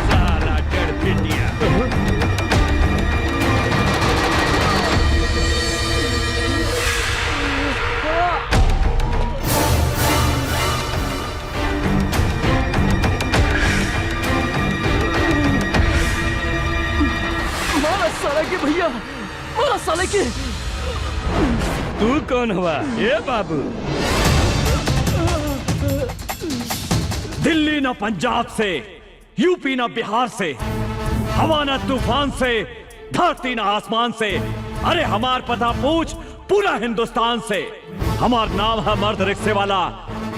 साला टेढ़पिंडिया। मारा साले के भैया, मारा साले के। तू कौन हुआ? ये बाबू दिल्ली ना पंजाब से, यूपी ना बिहार से, हवा ना तूफान से, धरती ना आसमान से, अरे हमार पता पूछ पूरा हिंदुस्तान से। हमार नाम है मर्द रिक्शे वाला,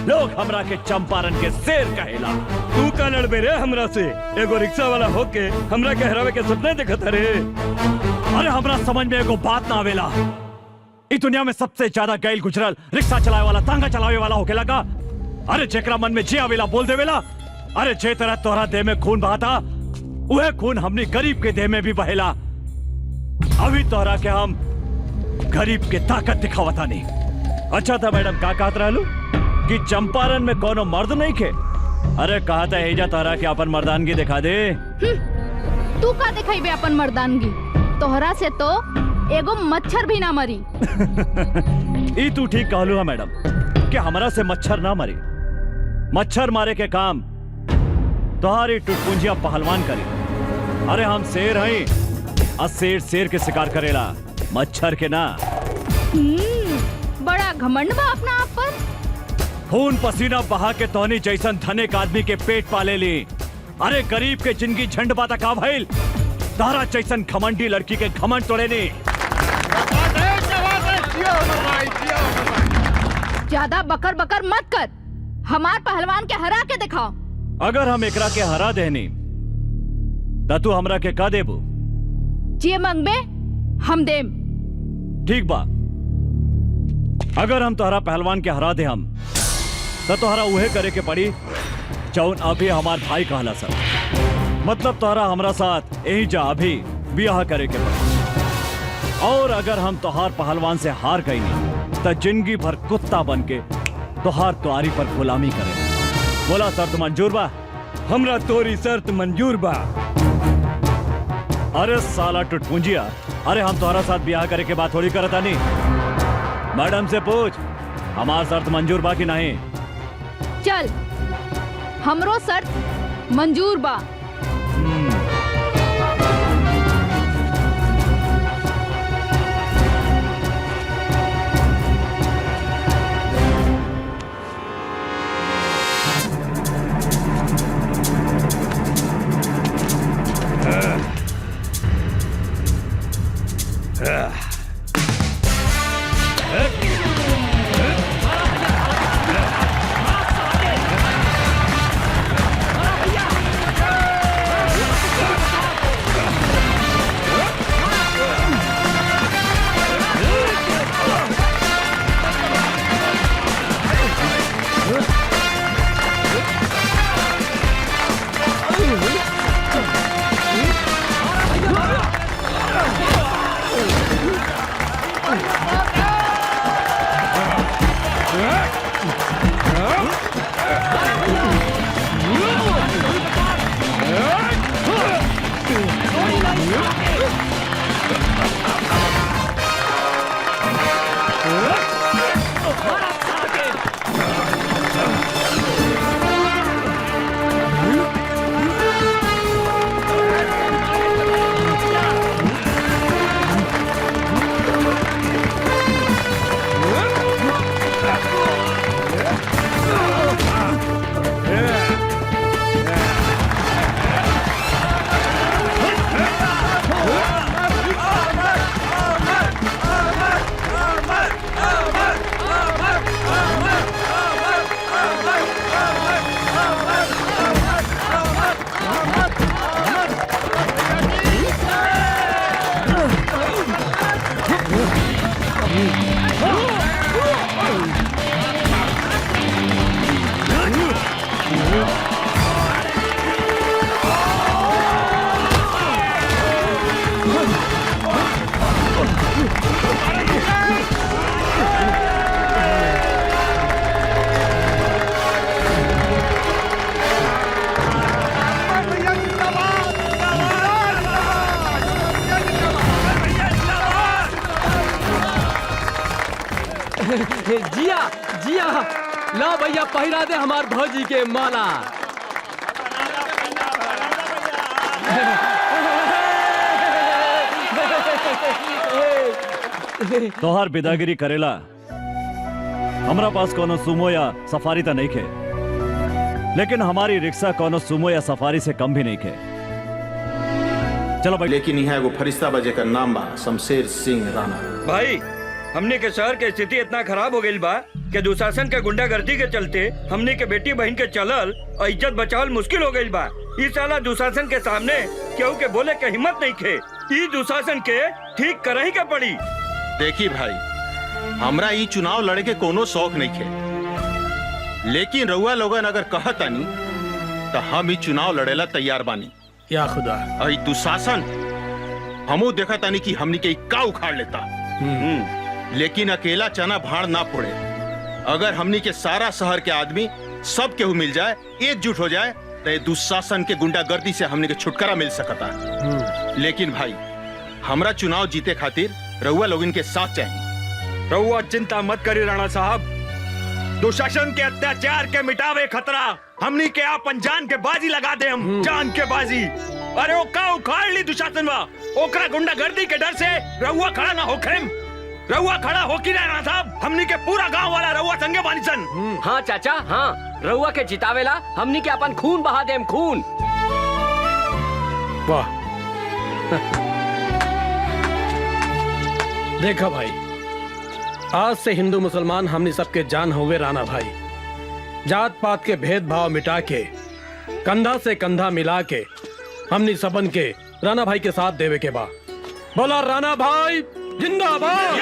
लोग हमरा के चंपारण के शेर कहेला। तू का लड़बे रे हमरा से? एगो रिक्शा वाला होके हमरा के हरावे के सपने देखत रे? अरे हमरा समझ में एगो बात ना आवेला, इस दुनिया में सबसे ज्यादा गैल गुजरल रिक्शा चलावे वाला, तांगा चलावे वाला होके लगा। अरे जेकरा मन में जे आवेला बोल देवेला। अरे जे तरह तोहरा देह में खून बहाता, वह खून हमनी गरीब के देह में भी बहेला। अभी तोहरा के हम गरीब के ताकत दिखावता नहीं। अच्छा था मैडम, का कहत रहलू कि चंपारण में कोनो मर्द नहीं खे? अरे कहा था हेजा तोहरा के अपन मर्दानगी दिखा दे। तू का दिखाई अपन मर्दानगी? तोहरा से तो एगो मच्छर भी ना मरी। ई तू ठीक कहलू है मैडम कि हमरा से मच्छर ना मरी। मच्छर मारे के काम तुम्हारी टुटपुंजिया पहलवान करी। अरे हम शेर हैं और शेर शेर के शिकार करेला, मच्छर के ना। बड़ा घमंड बा अपना आप पर। खून पसीना बहा के तोहनी जैसन धनिक आदमी के पेट पाले ली। अरे गरीब के जिंदगी झंड बाता का भइल, तारा जैसन घमंडी लड़की के घमंड तोड़े नहीं। ज्यादा बकर बकर मत कर, हमार पहलवान के हरा के दिखाओ। अगर हम एकरा के हरा देनी तो तू हमरा के का देबू? जे मंगबे हम देम। ठीक बा, अगर हम तोहरा पहलवान के हरा दे हम तो तोहरा उहे करे के पड़ी जौन अभी हमार भाई कहला सर। मतलब तोहरा हमरा साथ यही जा अभी ब्याह करे के पड़ी। और अगर हम तोहार पहलवान से हार गई नहीं तो जिंदगी भर कुत्ता बन के तोहार तुआरी पर गुलामी करे। बोला शर्त मंजूर बा? हमरा तोरी शर्त मंजूर बा। अरे साला टुटपुंजिया, अरे हम तोहरा साथ ब्याह करे के बात थोड़ी करता नहीं। मैडम से पूछ हमार शर्त मंजूर बा कि नहीं। चल, हमरो शर्त मंजूर बा। ला भैया पहिरा दे हमार भौजी के माला। तोहार बिदागिरी करेला हमरा पास कोनो सुमो या सफारी तो नहीं खे, लेकिन हमारी रिक्शा कोनो सुमो या सफारी से कम भी नहीं खे। चलो भाई। लेकिन यहाँ एगो फरिश्ता बजे का नाम बा शमशेर सिंह राणा। भाई हमने के शहर के स्थिति इतना खराब हो गई बा कि दुशासन के गुंडागर्दी के चलते हमने के बेटी बहन के चलल और इज्जत बचावल मुश्किल हो गई बा। इस साला दुशासन के सामने केहू के बोले के हिम्मत नहीं खे। ई दुशासन के ठीक करही के पड़ी। देखी भाई, हमरा ई चुनाव लड़े के कोनो शौक नहीं खे, लेकिन रउआ लोगन अगर कहतानी तो हम ई चुनाव लड़ेला तैयार बानी। या खुदा, ई दुशासन हमू देखा तानी कि हमनी के का उखाड़ लेता। लेकिन अकेला चना भाड़ ना फोड़े। अगर हमनी के सारा शहर के आदमी सब केहू मिल जाए, एकजुट हो जाए, तो ये दुशासन के गुंडागर्दी से हमनी के छुटकारा मिल सकता। लेकिन भाई हमरा चुनाव जीते खातिर रउआ लोगन के साथ चाहिए। रउआ चिंता मत करी राणा साहब, दुशासन के अत्याचार के मिटावे खतरा हमनी के आपन जान के बाजी लगा दे। हम जान के बाजी। अरे वो का उखाड़ ली दुशासन वा, ओकरा गुंडागर्दी के डर से रउआ खड़ा ना होखे। रउआ खड़ा हो की राणा साहब, हमनी के पूरा गांव वाला रउआ संगे बानी सन। हाँ चाचा, हाँ रउआ के जितावेला हमनी के अपन खून बहा देम, खून। वाह देखा भाई, आज से हिंदू मुसलमान हमनी सबके जान हुए राणा भाई। जात पात के भेदभाव मिटा के, कंधा से कंधा मिला के हमनी सबन के राणा भाई के साथ देवे के बा। बोला राणा भाई जिंदाबाद,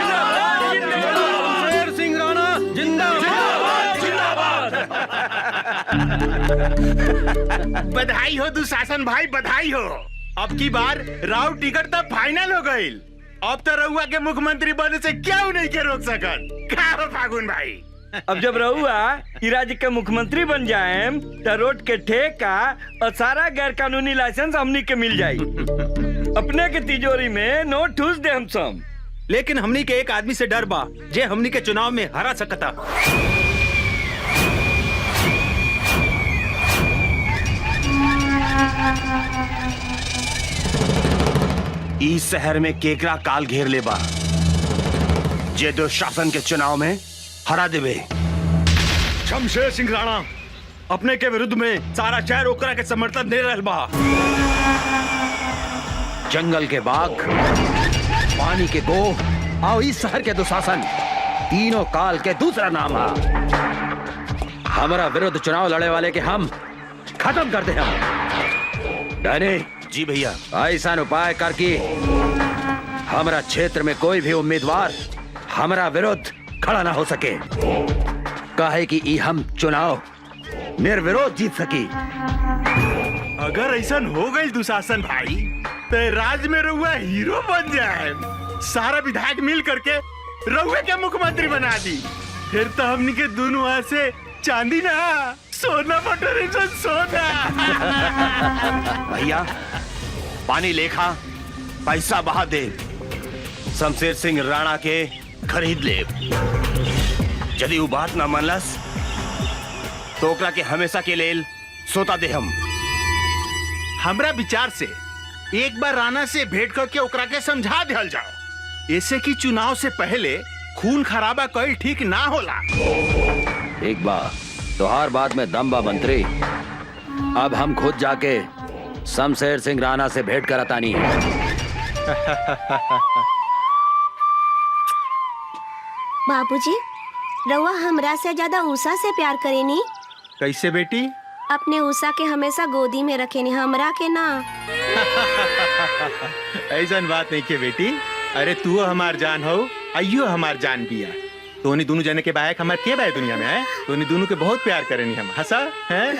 शमशेर सिंह राणा जिंदाबाद, जिंदाबाद। बधाई हो दुशासन भाई, बधाई हो। अब की बार राव टिकट तो फाइनल हो गई। अब तो रउआ के मुख्यमंत्री बनने से क्यों नहीं के रोक सकत। क्या हो फागुन भाई? अब जब रउआ ई राज्य के मुख्यमंत्री बन जाए तो रोड के ठेका और सारा गैर कानूनी लाइसेंस हमनी के मिल जाये। अपने के तिजोरी में नोट ठूस दे हम सब। लेकिन हमनी के एक आदमी से डर बा जे हमनी के चुनाव में हरा सकता। इस शहर में केकरा काल घेर ले बा जे दुशासन के चुनाव में हरा देवे। शमशेर सिंह राणा अपने के विरुद्ध में सारा शहर ओकरा के समर्थन दे रहल बा। जंगल के बाघ, पानी के गो और इस शहर के दुशासन, तीनों काल के दूसरा नाम है। हमारा विरुद्ध चुनाव लड़े वाले के हम खत्म कर दे। हम डैनी जी भैया, ऐसा उपाय कर कि हमारा क्षेत्र में कोई भी उम्मीदवार हमारा विरुद्ध खड़ा ना हो सके, काहे कि ई हम चुनाव निर्विरोध जीत सकी। अगर ऐसा हो गई दुशासन भाई तो राज्य में रउआ हीरो बन जाए। सारा विधायक मिल करके रउआ के मुख्यमंत्री बना दी। फिर तो हमनी के दोनों हाथ से चांदी ना सोना बटोरे सोना। भैया पानी लेखा पैसा बहा दे, शमशेर सिंह राणा के खरीद ले। यदि वो बात ना मानलस तो ओकरा के हमेशा के लेल सोता दे। हम हमरा विचार से एक बार राणा से भेंट करके ओकरा के समझा दिया जाओ, ऐसे कि चुनाव से पहले खून खराबा कईल ठीक ना होला। एक बार तो हर बात में दम बा मंत्री। अब हम खुद जाके शमशेर सिंह राणा से भेंट करातानी है। बाबूजी, रउआ हमरा से ज्यादा उषा से प्यार करेनी। कैसे बेटी? अपने उषा के हमेशा गोदी में रखेनी, हमरा के ना। ऐसा बात नहीं के बेटी। अरे तू हमार जान हो, अयो हमार जान बिया। तोनी दोनों जने के बायक हमार के बाय दुनिया में है। तोनी दोनों के बहुत प्यार करेनी हम। हंसा है?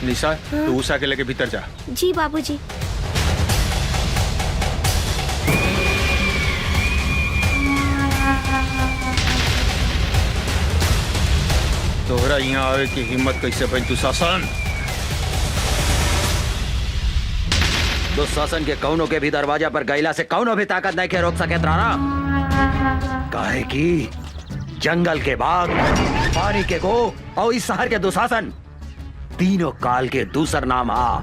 निशा, तू उषा के लेके भीतर जा। जी बाबूजी। तोहरा यहाँ आवे की हिम्मत कैसे भइल दुशासन? दुशासन के कौनों के भी दरवाजा पर गैला से कौनों भी ताकत नहीं के रोक सके राणा। काहे की जंगल के बाघ, पानी के गो और इस शहर के दुशासन तीनों काल के दूसर नाम आ।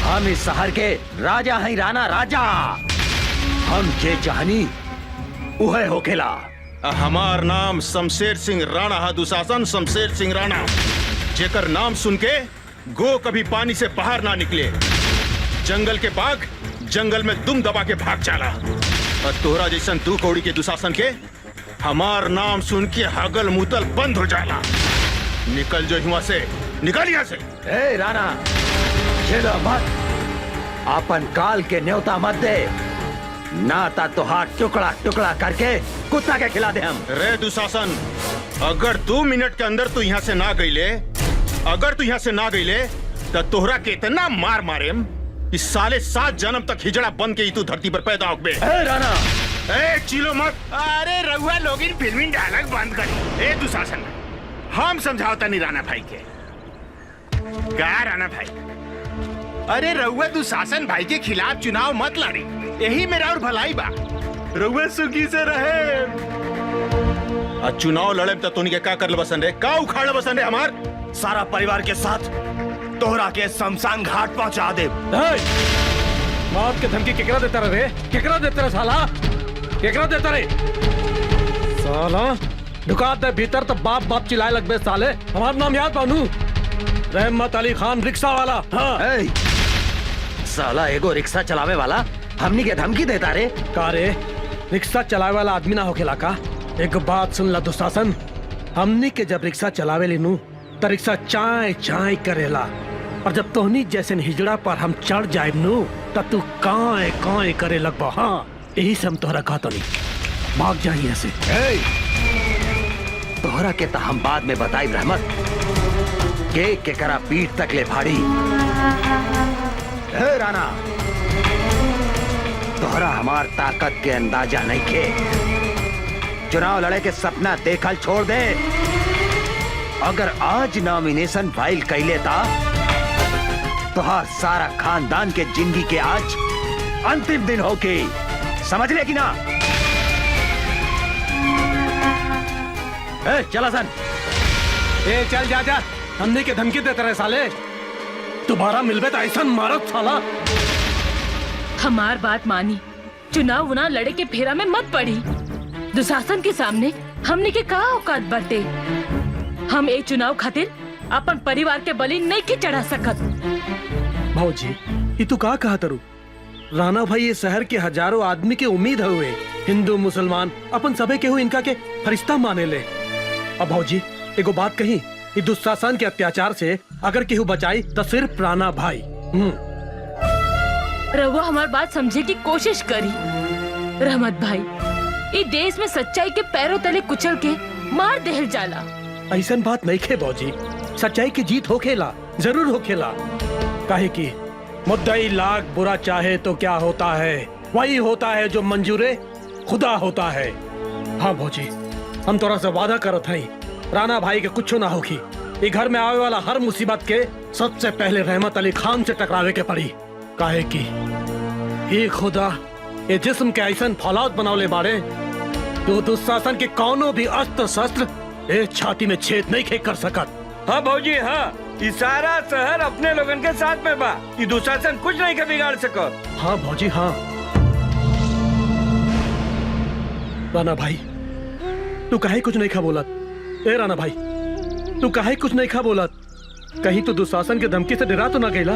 हम इस शहर के राजा हैं राणा, राजा। हम जे चाहनी उहे होखेला। हमार नाम शमशेर सिंह राणा है दुशासन, शमशेर सिंह राणा। जेकर नाम सुन के गो कभी पानी से बाहर ना निकले। जंगल के बाघ जंगल में दुम दबा के भाग जाला। और तोहरा जैसन दू कौड़ी के दुशासन के हमार नाम सुन के हगल मुतल बंद हो जाला। निकल जो यहाँ से, निकल यहाँ से। ए राणा, चलो मत, अपन काल के न्योता मत दे, नाता तो हाथ टुकड़ा टुकड़ा करके कुत्ता के खिला दे हम। रे दुशासन, अगर 2 मिनट के अंदर तू यहाँ से ना गईले, अगर तू यहाँ से ना गईले तो तोहरा के इतना मार मारेम कि साले 7 जन्म तक हिजड़ा बन के ही तू धरती पर पैदा होबे। ए राणा, ए चिलो मत। अरे रघुआ लोगिन फिल्मी डायलॉग बंद कर। ए दुशासन, हम समझावता नहीं राणा भाई के। क्या राणा भाई? अरे रघुआ दुशासन भाई के खिलाफ चुनाव मत लड़ी, यही मेरा और भलाई बा। रघुआ सुखी से रहे। चुनाव लड़े तो तोनी के का कर ले बसन रे? का उखाड़ बसन रे? हमार सारा परिवार के साथ तोहरा के शमशान घाट पहुंचा दे। मौत के धमकी केकरा देता रे? केकरा देता रे साला? केकरा देता रे? साला ढुका दे भीतर तो बाप बाप चिल्लाए लगबे साले। हमारा नाम याद बानू, रहमत अली खान रिक्शा वाला। हाँ। ए, साला एगो रिक्शा चलावे वाला हमनी के धमकी देता रे? का रे, रिक्शा चलावे वाला आदमी ना होखेला का? एक बात सुन ला दुशासन, हमनी के जब रिक्शा चलावे लीनू तो रिक्शा चाय चाय करेला, और जब तोहनी जैसे हिजड़ा पर हम चढ़ जाए नू तब तू काए काए करे लगबा। हाँ, यही से हम तोहरा कहता नहीं, भाग जाइए ऐसे। तोहरा के तो हम बाद में बताई रहमत के करा पीठ तक ले भाड़ी। हे राणा, तोहरा हमार ताकत के अंदाजा नहीं के। चुनाव लड़े के सपना देखल छोड़ दे। अगर आज नॉमिनेशन फाइल कैले था तो हर सारा खानदान के जिंदगी के आज अंतिम दिन होके, समझ ले कि ना? चला सन। चल जा जा, हमने के धमकी देते रहे साले। दोबारा मिलबे तो ऐसा मारत साला। हमार बात मानी, चुनाव उना लड़े के फेरा में मत पड़ी। दुशासन के सामने हमने के का औकात बरते। हम एक चुनाव खातिर अपन परिवार के बलि नहीं के चढ़ा सकत। भाऊजी, ये तू का कहा तरू? राणा भाई ये शहर के हजारों आदमी के उम्मीद हुए, हिंदू मुसलमान अपन सबे के हुए इनका के फरिश्ता माने ले। अब भाऊजी एगो बात कही, ये दुशासन के अत्याचार से अगर केहू बचाई तो सिर्फ राणा भाई। रहुआ हमार बात समझे की कोशिश करी। रहमत भाई, ये देश में सच्चाई के पैरों तले कुचल के मार देहल जाला। ऐसा बात नहीं खे भाऊजी, सच्चाई की जीत होखेला, जरूर होखेला। काहे की मुद्दई लाख बुरा चाहे तो क्या होता है, वही होता है जो मंजूरे खुदा होता है। हाँ भाऊजी, हम तोरा से वादा करत हई, राणा भाई के कुछ ना होगी। ये घर में आवे वाला हर मुसीबत के सबसे पहले रहमत अली खान से टकरावे के पड़ी। काहे की ये खुदा ये जिस्म के ऐसा फौलाद बनौले बाड़े जो दुशासन के कौनो भी अस्त्र शस्त्र एक छाती में छेद नहीं खे कर सकत। हाँ भौजी, हाँ, ये सारा शहर अपने लोगन के साथ में बा। ये दुशासन कुछ नहीं के बिगाड़ सकत। हाँ भौजी, हाँ। राणा भाई, तू काहे कुछ नहीं खा बोलत? ए राणा भाई, तू काहे कुछ नहीं खा बोलत? कहीं तो दुशासन के धमकी से डरा तो ना गईला?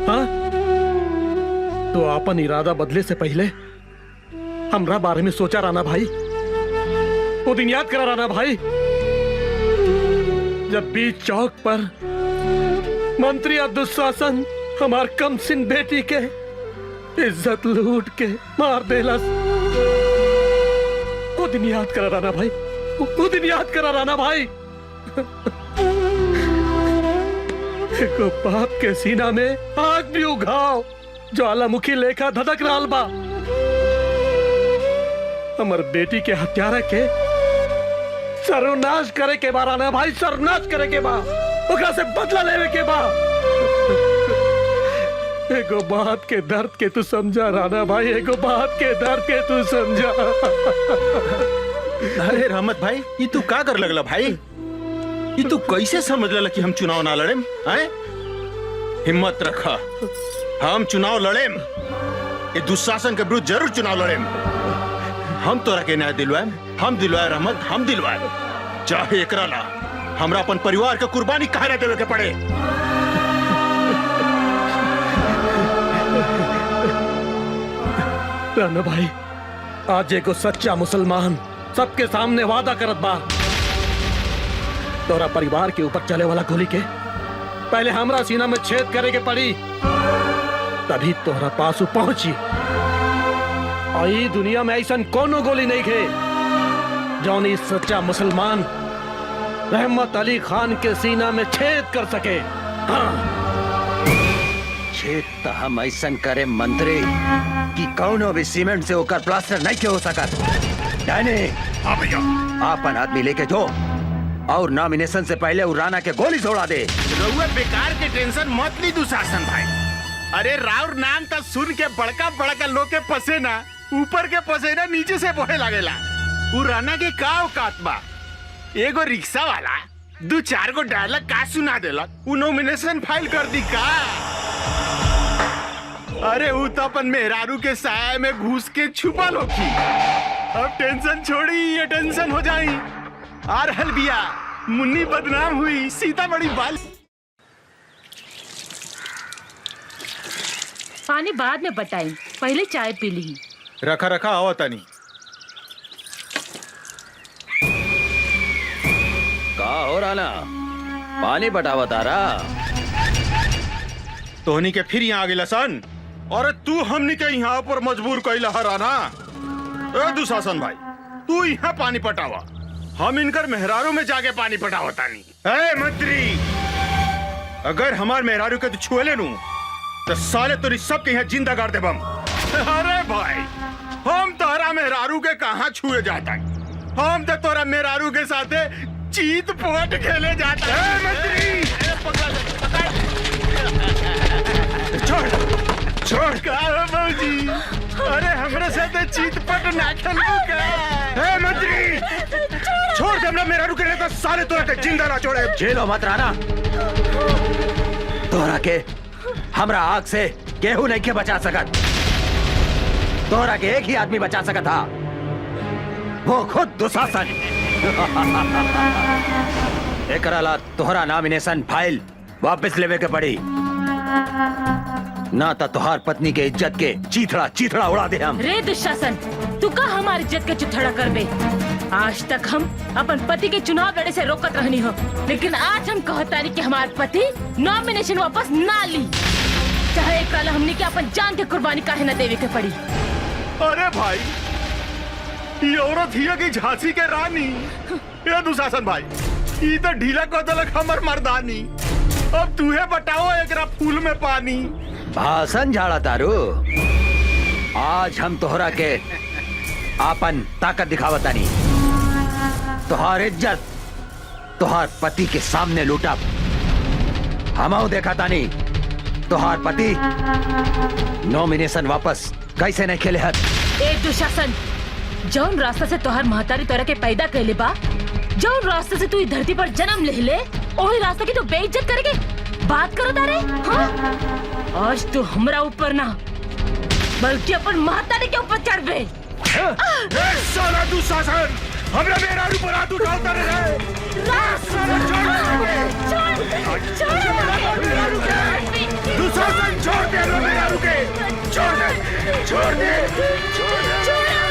हाँ, तो अपन इरादा बदले से पहले हमरा बारे में सोचा राणा भाई। वो दिन याद करा राणा भाई, जब बीच चौक पर मंत्री और दुशासन हमार कमसिन बेटी के इज्जत लूट के मार देलस। वो दिन याद करा राणा भाई, वो दिन याद करा राणा भाई। एको बाप के सीना में आग भी उघाव, ज्वालामुखी लेखा धधक रहल बा। हमर बेटी के हत्यारा के सर्वनाश करे के बा राणा भाई, सर्वनाश करे के बा, ओकरा से बदला लेवे के बा। एगो बात के दर्द के तू समझा राणा भाई, एगो बात के दर्द के तू समझा। अरे रहमत भाई, ये तू का कर लगला भाई? ये तू कैसे समझ लेला कि हम चुनाव ना लड़ेम? हैं? हिम्मत रखा, हम चुनाव लड़ेम। ये दुशासन के विरुद्ध जरूर चुनाव लड़ेम। हम तोरा के न्याय दिलवाएम, हम दिलवाए रहमत, हम दिलवाए। चाहे एकरा ला हमरा अपन परिवार के कुर्बानी काहे ना देवे के पड़े। राणा भाई, आज एगो सच्चा मुसलमान सबके सामने वादा करत बा, तोरा परिवार के ऊपर चले वाला गोली के पहले हमरा सीना में छेद करे के पड़ी, तभी तोहरा पास पहुंची। और ई दुनिया में ऐसा कोनो गोली नहीं खे जौन इस सच्चा मुसलमान रहमत अली खान के सीना में छेद कर सके। हाँ। छेद तो हम ऐसन करे मंत्री कि कौनो भी सीमेंट से होकर प्लास्टर नहीं के हो सकत। डायने, हाँ भैया। आपन आदमी लेके जो और नॉमिनेशन से पहले उ राणा के गोली छोड़ा दे। रउआ बेकार के टेंशन मत ली दुशासन भाई। अरे राउर नाम तो सुन के बड़का बड़का लोग के पसेना ऊपर के पसेना नीचे से बहे लागेला। उ राणा के का औकात बा? एगो रिक्शा वाला 2-4 गो डायलॉग का सुना देलक, उ नॉमिनेशन फाइल कर दी का? अरे उ तो अपन मेहरारू के साया में घुस के छुपल होखी। अब टेंशन छोड़ी, ये टेंशन हो जाई। आर हलबिया मुन्नी बदनाम हुई, सीतामढ़ी बाल। पानी बाद में बताई, पहले चाय पी ली। रखा रखा आओ तनी। का हो राणा, पानी बटावा तारा? तोहनी के फिर यहाँ आ गई सन। अरे तू हमनी के यहाँ पर मजबूर कैला हराना। ए दुशासन भाई, तू यहाँ पानी पटावा, हम इनकर मेहरारू में जाके पानी पटावा तानी। ए मंत्री, अगर हमार मेहरारू के तू छुए ले नू तो साले तोरी सब के यहाँ जिंदा गाड़ देबम। अरे भाई, हम तोरा मेहरारू के कहाँ छुए जाता, हम तो तोरा मेहरारू के साथे चीत पोट खेले जाता है। मंत्री छोड़ छोड़ का बाबूजी, अरे हमरे साथे चीत पट ना खेलू का? ए मंत्री छोड़ दे, हमरा मेहरारू के तो साले तोरा के जिंदा ना छोड़े। झेलो मत राणा, तोरा के हमरा आग से केहू नहीं के बचा सकत। तोरा के एक ही आदमी बचा सकत था, वो खुद दुशासन। एकरा ला तोहरा नॉमिनेशन फाइल वापस लेवे के पड़ी, ना तो तोहार पत्नी के इज्जत के चीथड़ा चीथड़ा उड़ा दे हम। रे दुशासन, तू का हमारी इज्जत के चुथड़ा कर बे? आज तक हम अपन पति के चुनाव लड़े से रोकत रहनी हो, लेकिन आज हम कहतानी कि हमारे पति नॉमिनेशन वापस ना ली, चाहे एक काला हमने के अपन जान के कुर्बानी काहे न देवे के पड़ी। अरे भाई, ये औरत हिया की झांसी के रानी। ये दुशासन भाई, ये तो ढीला को दलक हमर मर्दानी। अब तूहे बताओ एकरा फूल में पानी। भाषण झाड़ा तारू, आज हम तोहरा के आपन ताकत दिखावतानी। तोहार इज्जत तोहार पति के सामने लूटा हमऊ देखा तानी। तोहार पति नॉमिनेशन वापस कैसे नहीं खेले हत? ए दुशासन, जौन रास्ता से तोहार महतारी तोरा के पैदा कैले बा, जौन रास्ते से तू इस धरती पर जन्म ले ले, ओही रास्ते की तू बेइज्जत करके बात करत आ रे? हाँ? आज तू हमरा ऊपर ना बल्कि अपन महतारी के ऊपर चढ़ बे। साला दुशासन, हमरा मेहरारू पर हाथ उठाता रहे। दुशासन छोड़ दे मेहरारू के, छोड़ दे, छोड़ दे, छोड़ दे।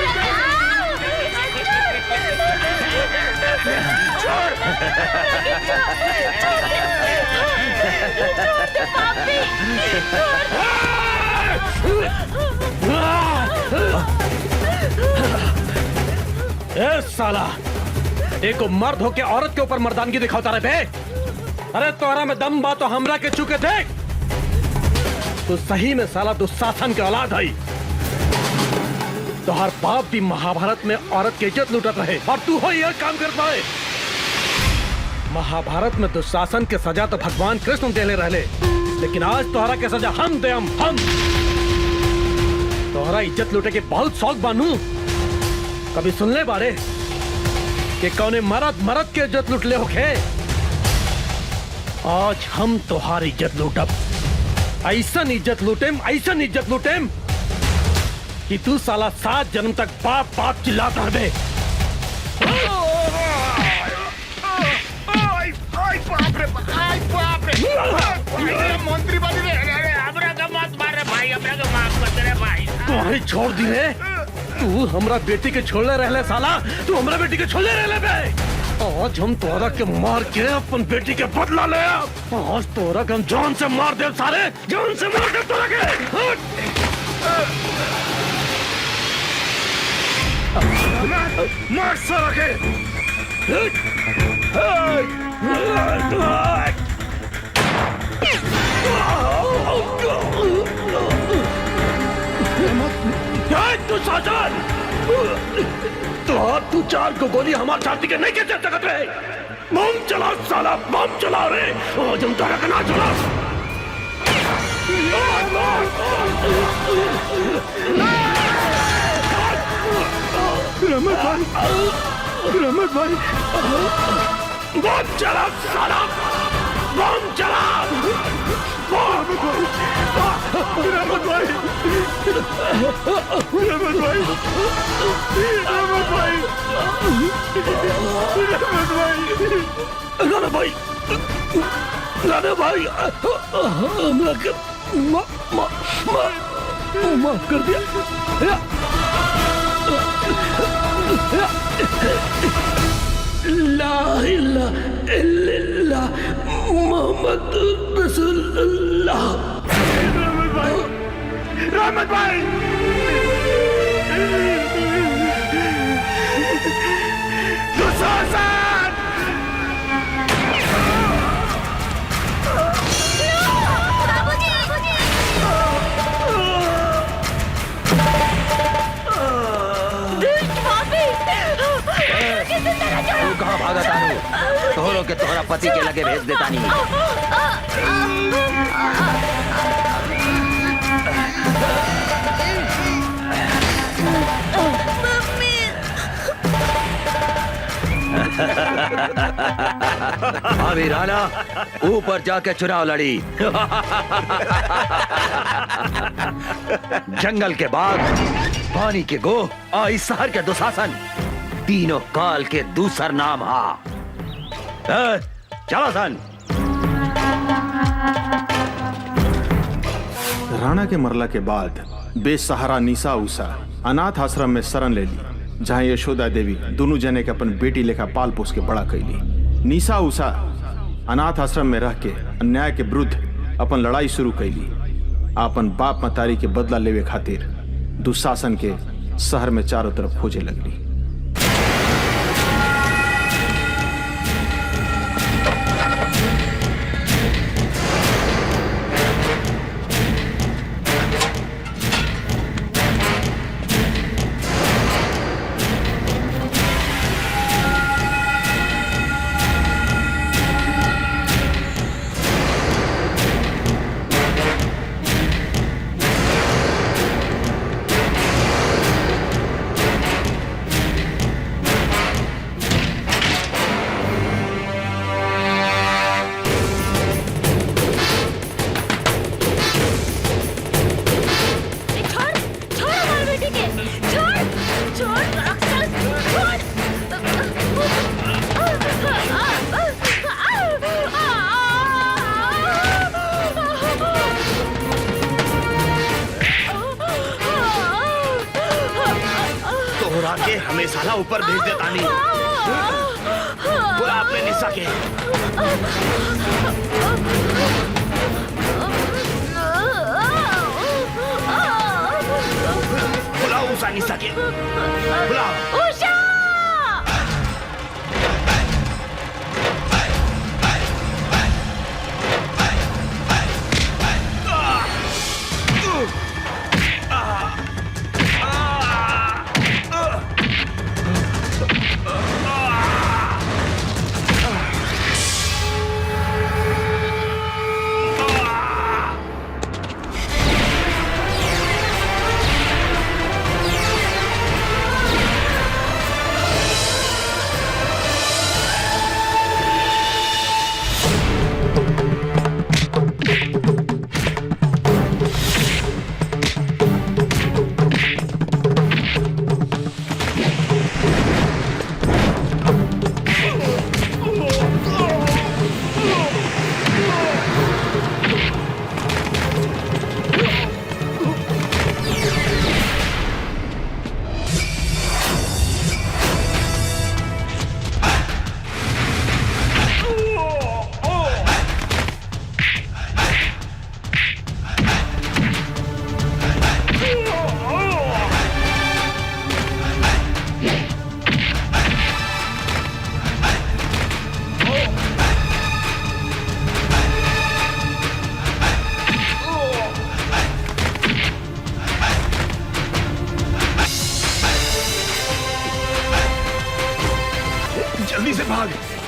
ए साला, एको मर्द होके औरत के ऊपर मर्दानगी दिखाता रहे बे। अरे तोहरा में दम बा तो हमरा के चुके देख। तो सही में साला दुशासन के औलाद है। तोहर बाप भी महाभारत में औरत की इज्जत लूटत रहे और तू हो ये काम कर पाए। महाभारत में दुशासन के सजा तो भगवान कृष्ण देले रहले, लेकिन आज तोहरा के सजा हम देम। हम तोहरा इज्जत लूटे के बहुत शौक बानू। कभी सुनले बारे कि कौने मरद के इज्जत लूट ले होखे? आज हम तोहार इज्जत लूटब। ऐसन इज्जत लूटेम कि तू साला 7 जन्म तक बाप बाप चिल्लाता रहे। मंत्री बनी रे, हमरा का मत मार रे भाई, हमरा का माफ कर दे रे भाई। तुम्हारी छोड़ दी रे। तू हमरा बेटी के छोड़ले रहले साला, तू हमरा बेटी के छोड़ले रहले बे। आज हम तोरा के मार के अपन बेटी के बदला ले। आज तोरा के हम जान से मार दे, सारे जान से मार दे तोरा के। मार सारा के। तू साजन, तू 4 को गोली हमारे छाती के नहीं के सकत रे। बम चला साला, बम चला रे। आज हम तारा का ना चला। रमत भाई, बम चला साला, बम चला। रमत भाई, राणा भाई, हमरा के माफ कर दिया। ला इलाहा इल्लल्लाह मोहम्मद रसूलुल्लाह। रहमत भाई, दुशासन, तू कहाँ भागा तानू? तोहरों के तोहरा पति के लगे भेज देता नहीं। अभी राणा ऊपर जाके चुनाव लड़ी। जंगल के बाघ, पानी के गो और इस शहर के दुशासन, तीनों काल के दूसर नाम हा। चलो सन। राणा के मरला के बाद बेसहारा निशा उषा अनाथ आश्रम में शरण ले ली, जहाँ यशोदा देवी दोनों जने के अपन बेटी लेखा पाल पोस के बड़ा कैली। निशा उषा अनाथ आश्रम में रह के अन्याय के विरुद्ध अपन लड़ाई शुरू कैली। अपन बाप मतारी के बदला लेवे खातिर दुशासन के शहर में चारों तरफ खोजे लगली। के हमें साला ऊपर भेज देता नहीं। बुला अपने निशा के। बुलाओ उषा निशा के, बुलाओ। उषा!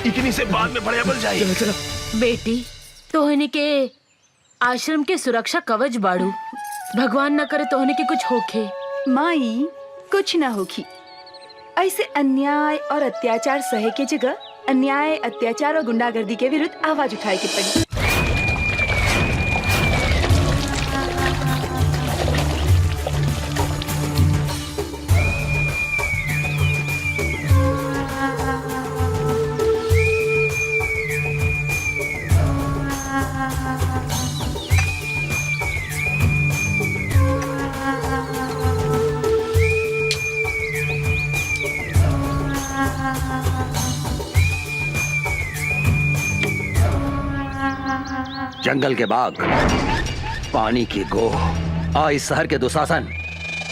इतनी से बाद में बड़े बल जाए। चलो चलो। बेटी तोहनी के आश्रम के सुरक्षा कवच बाड़ू। भगवान न करे तोहनी के कुछ होखे। माई कुछ ना होगी। ऐसे अन्याय और अत्याचार सहे के जगह अन्याय, अत्याचार और गुंडागर्दी के विरुद्ध आवाज उठाए के पड़ी। जंगल के बाग, पानी की गोह, आ इस शहर के दुशासन,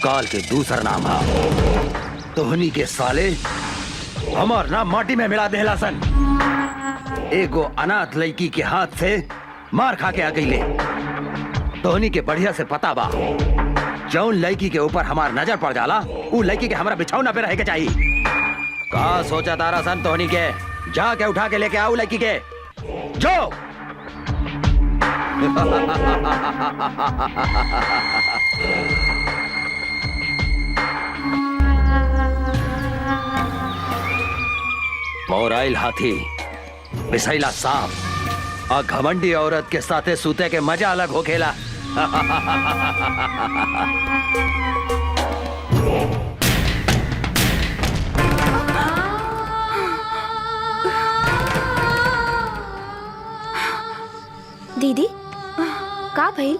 काल के दूसरा नाम है। तोहनी के साले हमार नाम माटी में मिला देला सन। एगो अनाथ लड़की के हाथ से मार खा के आ गई ले। तोहनी के बढ़िया से पता बा, जौन लड़की के ऊपर हमार नजर पड़ जाला उ लड़की के हमारा बिछौना पे रहे के चाहिए। का सोचा तारा सन तोहनी के? जाके उठा के लेके आओ लड़की के, जो मोराइल हाथी, बिसैला सांप और घमंडी औरत के साथे सूते के मजा अलग हो खेला। दीदी का भइल?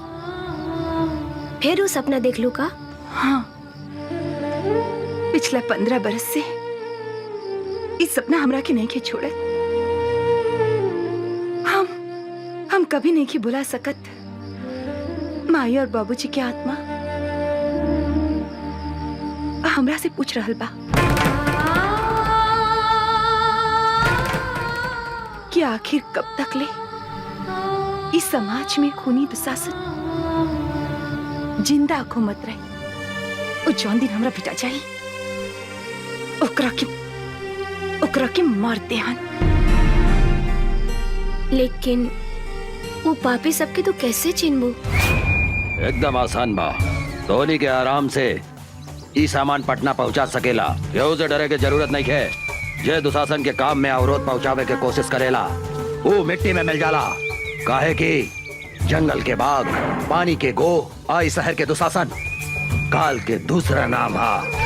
फिर वो सपना देख लू का? हाँ, पिछला 15 बरस से इस सपना हमरा के नहीं के छोड़त। हम कभी नहीं के बुला सकत माई और बाबूजी की आत्मा हमरा से पूछ रहल बा कि आखिर कब तक ले इस समाज में खूनी दुशासन जिंदा घूमत रहे। ओ जौन दिन हमरा बेटा जाई ओकरा के मार देहन। लेकिन वो पापी सबके तो कैसे चिन्हबू? एकदम आसान बा। धोनी के आराम से ई सामान पटना पहुंचा सकेला। केहू से डरे के जरूरत नहीं है। जे दुशासन के काम में अवरोध पहुंचावे के कोशिश करेला वो मिट्टी में मिल जाला। काहे कि जंगल के बाग, पानी के गोह, आई शहर के दुशासन, काल के दूसरा नाम है।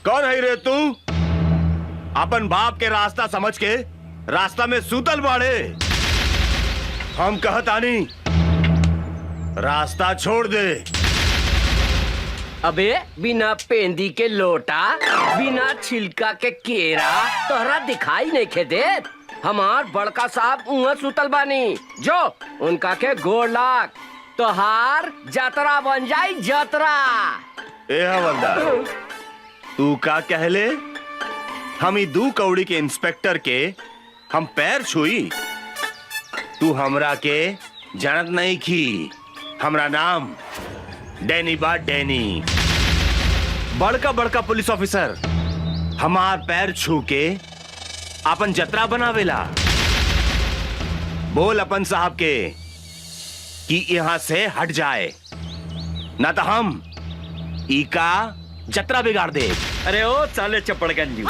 कौन है रे तू? अपन बाप के रास्ता समझ के रास्ता में सूतल बाड़े। हम कहतानी रास्ता छोड़ दे। अबे बिना पेंदी के लोटा, बिना छिलका के केरा तोहरा दिखाई नहीं खे दे। हमार बड़का साहब उहाँ सुतल बानी, जो उनका के गोड़ लाग तोहार जतरा बन जाई जतरा। ए हवलदार, तू का कहले? हम ही 2 कौड़ी के इंस्पेक्टर के हम पैर छुई? तू हमरा के जानत नहीं की। हमरा नाम डैनी बा, डैनी। बड़का बड़का पुलिस ऑफिसर हमार पैर छू के अपन जतरा बनावेला। बोल अपन साहब के कि यहाँ से हट जाए, ना तो हम इका जतरा बिगाड़ दे। अरे ओ साले चपड़गंजी,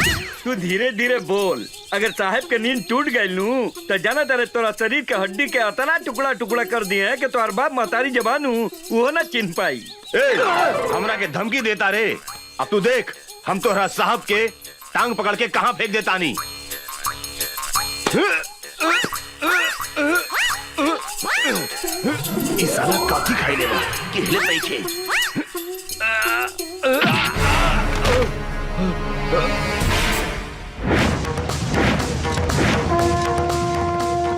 तू धीरे धीरे बोल। अगर साहब के नींद टूट गई नू तो जाना तेरे तोरा शरीर के हड्डी के अतना टुकड़ा टुकड़ा कर दिए कि तोहर बाप महतारी जबान वो ना चिन्ह पाई। हमरा के धमकी देता रे। अब तू देख हम तोहरा साहब के टांग पकड़ के कहां फेंक देता नी। इस साला काफी खाई लेगा कि हिले नहीं खे।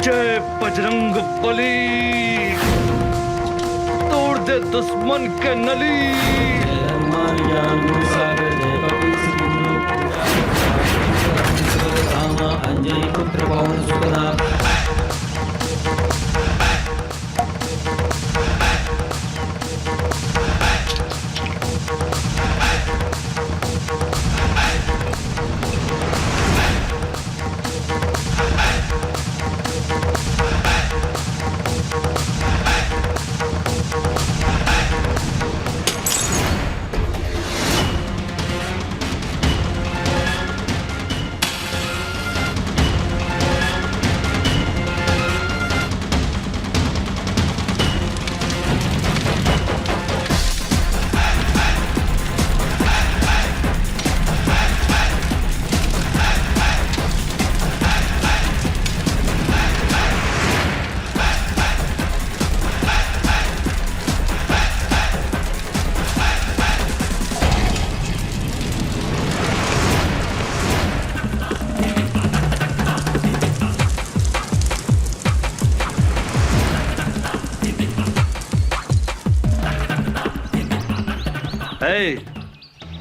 जय बजरंग बली, तोड़ दे दुश्मन के नली। पुत्र पवन सुतना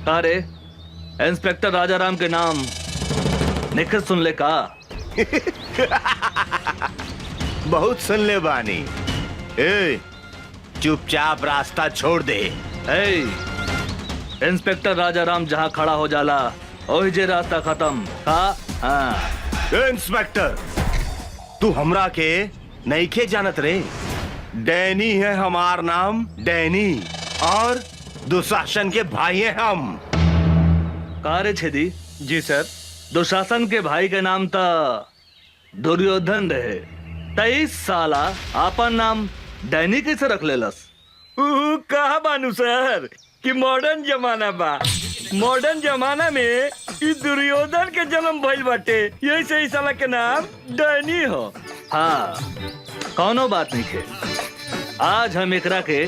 अरे इंस्पेक्टर राजाराम के नाम निखिल सुन ले का? बहुत सुन ले बानी। ए, चुपचाप रास्ता छोड़ दे। इंस्पेक्टर राजाराम जहाँ खड़ा हो जाला ओही जे रास्ता खत्म का? हाँ। इंस्पेक्टर, तू हमरा के नईखे जानत रे। डैनी है हमार नाम, डैनी, और दुशासन के भाई हैं हम। कारे छेदी? जी सर। दुशासन के भाई के नाम था दुर्योधन रहे। 23 साला आपन नाम डैनी कैसे रख लेलस? कहा बानू सर कि मॉडर्न जमाना बा। मॉडर्न जमाना में ई दुर्योधन के जन्म भइल बाटे, यही से इस साला के नाम डैनी हो। हाँ, कौनो बात नहीं के। आज हम एकरा के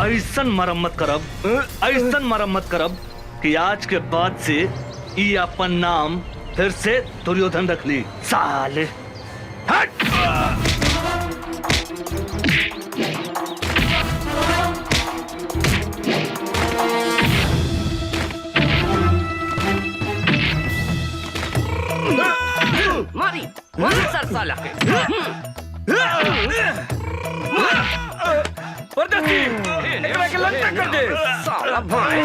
ऐसन मरम्मत करब कि आज के बाद से ई अपन नाम फिर से दुर्योधन रख ली। साले हट! मारी सर साला के। एकरा के लंका कर दे साला भाई।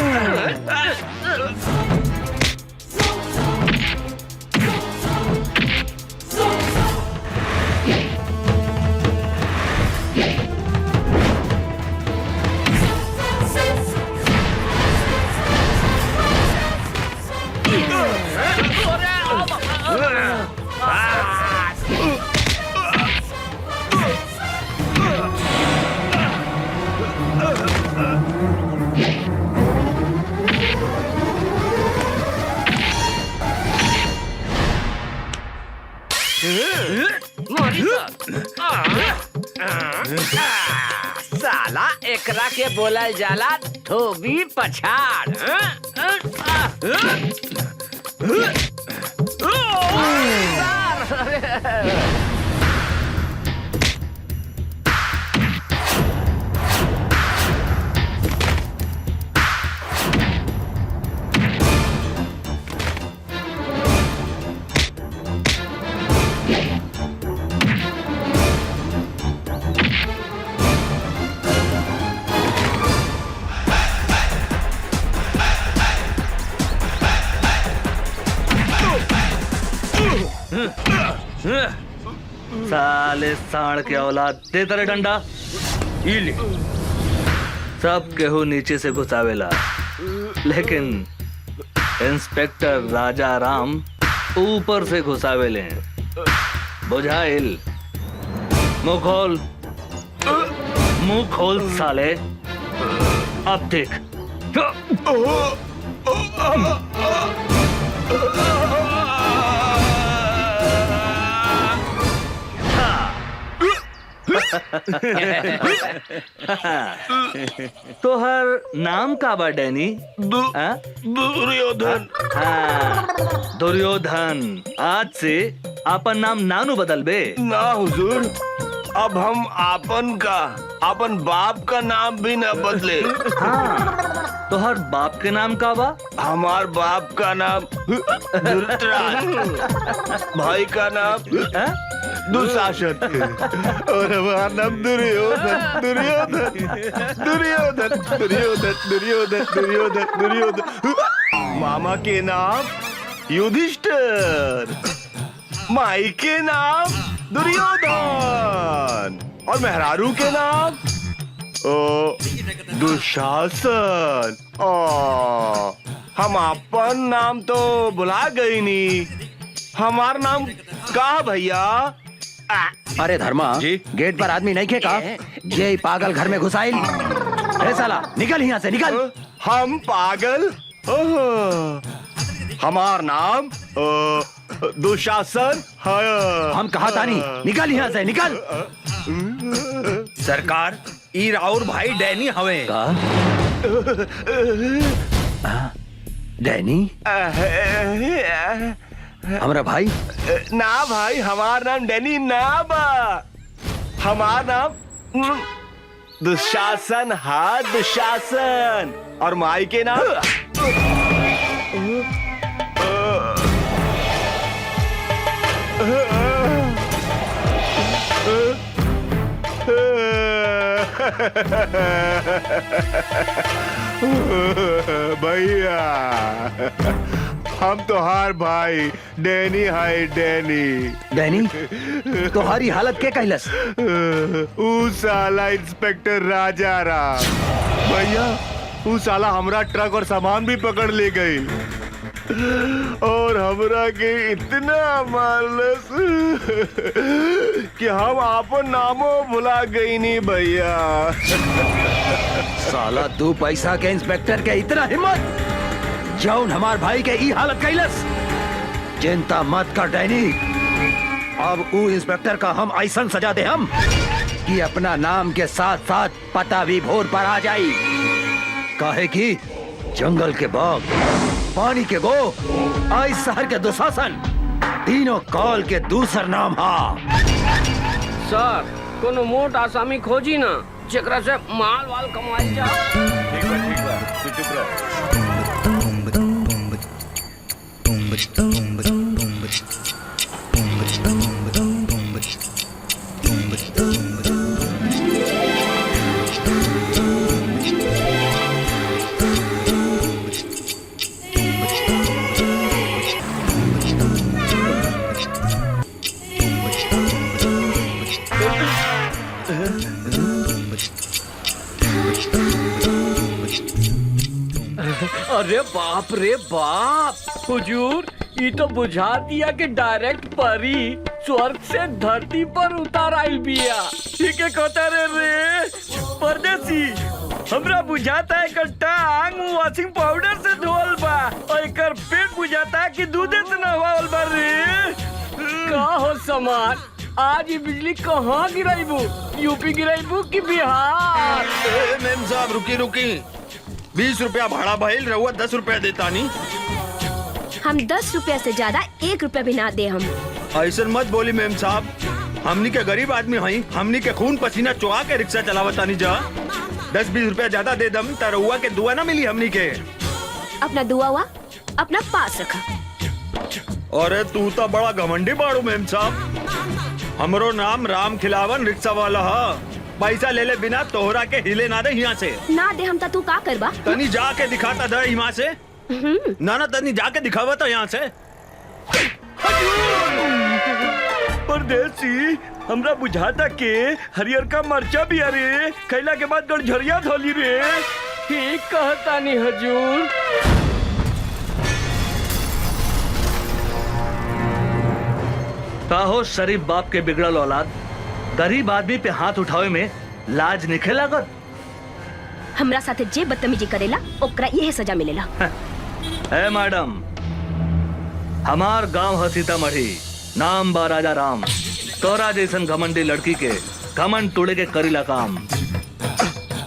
साला एकरा के बोलल जाला धोबी पछाड़। साले साढ़ के औलाद, दे तेरे डंडा। ले। सब केहू नीचे से घुसावेला, लेकिन इंस्पेक्टर राजाराम ऊपर से घुसावेले। बुझाइल? मुंह खोल साले। अब देख। तोहर नाम का बा डैनी? दुर्योधन। हाँ, दुर्योधन। आज से आपन नाम नानू बदल बे? ना हुजूर, अब हम आपन बाप का नाम भी न बदले। हाँ, तो हर बाप के नाम का बा? हमार बाप का नाम धृतराष्ट्र, भाई का नाम दुशासन और हमारा नाम दुर्योधन दुर्योधन दुर्योधन दुर्योधन दुर्योधन दुर्योधन दुर्योधन। मामा के नाम युधिष्ठिर, माई के नाम दुर्योधन और मेहरारू के नाम दुशासन। हम अपन नाम तो बुला गई नी, हमार नाम का भैया? अरे धर्मा जी? गेट पर आदमी नहीं खेका, ये पागल घर में घुसाइल। अरे साला निकल यहाँ से निकल। हम पागल? हमार नाम दुशासन है। हम कहा था नहीं, निकल यहाँ से निकल। सरकार ई राउर भाई डैनी हवे। का? डैनी हमारा भाई? ना भाई, हमार नाम डैनी ना बा, हमार नाम दुशासन हा, दुशासन। और माई के नाम भैया हम तोहार भाई डैनी है, डैनी। डैनी तुम्हारी हालत क्या कहलस? ऊ साला इंस्पेक्टर राजा राम भैया, ऊ साला हमरा ट्रक और सामान भी पकड़ ले गई और हमरा के इतना मारलस कि हम आपन नामो भुला गई नी भैया। साला 2 पैसा के इंस्पेक्टर के इतना हिम्मत, जौन हमार भाई के ई हालत कैलस। चिंता मत कर डैनी, अब ऊ इंस्पेक्टर का हम ऐसा सजा दे हम कि अपना नाम के साथ साथ पता भी भोर पर आ जाई। काहे कि जंगल के बाघ, पानी के गो, आई शहर के दुशासन, तीनों काल के दूसर नाम हा। सर कोनो मोट आसामी खोजी ना, जेकरा से माल वाल कमाई जा। ठीक बा, तू चुप रह। अरे बाप रे बाप, हुजूर ये तो बुझा दिया कि डायरेक्ट परी स्वर्ग से धरती पर उतार आई बिया। ठीक है कहता रे परदेसी, हमरा बुझाता है कि टांग वॉशिंग पाउडर से धोल बा और एकर पेट बुझाता है कि दूधे से नहवाल बा रे। का हो समार, आज ये बिजली कहाँ गिराईबू? यूपी गिराईबू कि बिहार? मेम साहब रुकी रुकी, 20 रुपया भाड़ा भइल, रहुआ 10 रुपया देता नहीं। हम 10 रुपया से ज्यादा 1 रुपया भी ना दे हम। ऐसा मत बोली मेम साहब, हमनी के गरीब आदमी हई, हमनी के खून पसीना चुहा के रिक्शा चलावता नहीं जा। 10-20 रुपया ज्यादा दे दम त रहुआ के दुआ ना मिली हमनी के। अपना दुआ हुआ अपना पास रखा। अरे तू तो बड़ा घमंडी बाड़ू मेम साहब, हमरो नाम राम खिलावन रिक्शा वाला हा। पैसा ले ले बिना तोहरा के हिले ना दे यहाँ से। ना दे हम तू का करबा? तनी जाके दिखाता दे यहाँ से। ना तनी जाके दिखावा था यहाँ से। परदेसी, हमरा बुझाता के हरियर का मरचा भी अरे खैला के बाद गड़झरिया धोली रे। ठीक कहता नहीं हजूर। हो शरीफ बाप के बिगड़ल औलाद, गरीब आदमी पे हाथ उठावे में लाज निखे लागत। हमरा साथे जे बदतमीजी करेला ओकरा यही सजा मिलेला। ए मैडम, हमार गांव है सीतामढ़ी, नाम बा राजा राम। तोरा जैसन घमंडी लड़की के घमंड तोड़े के करीला काम।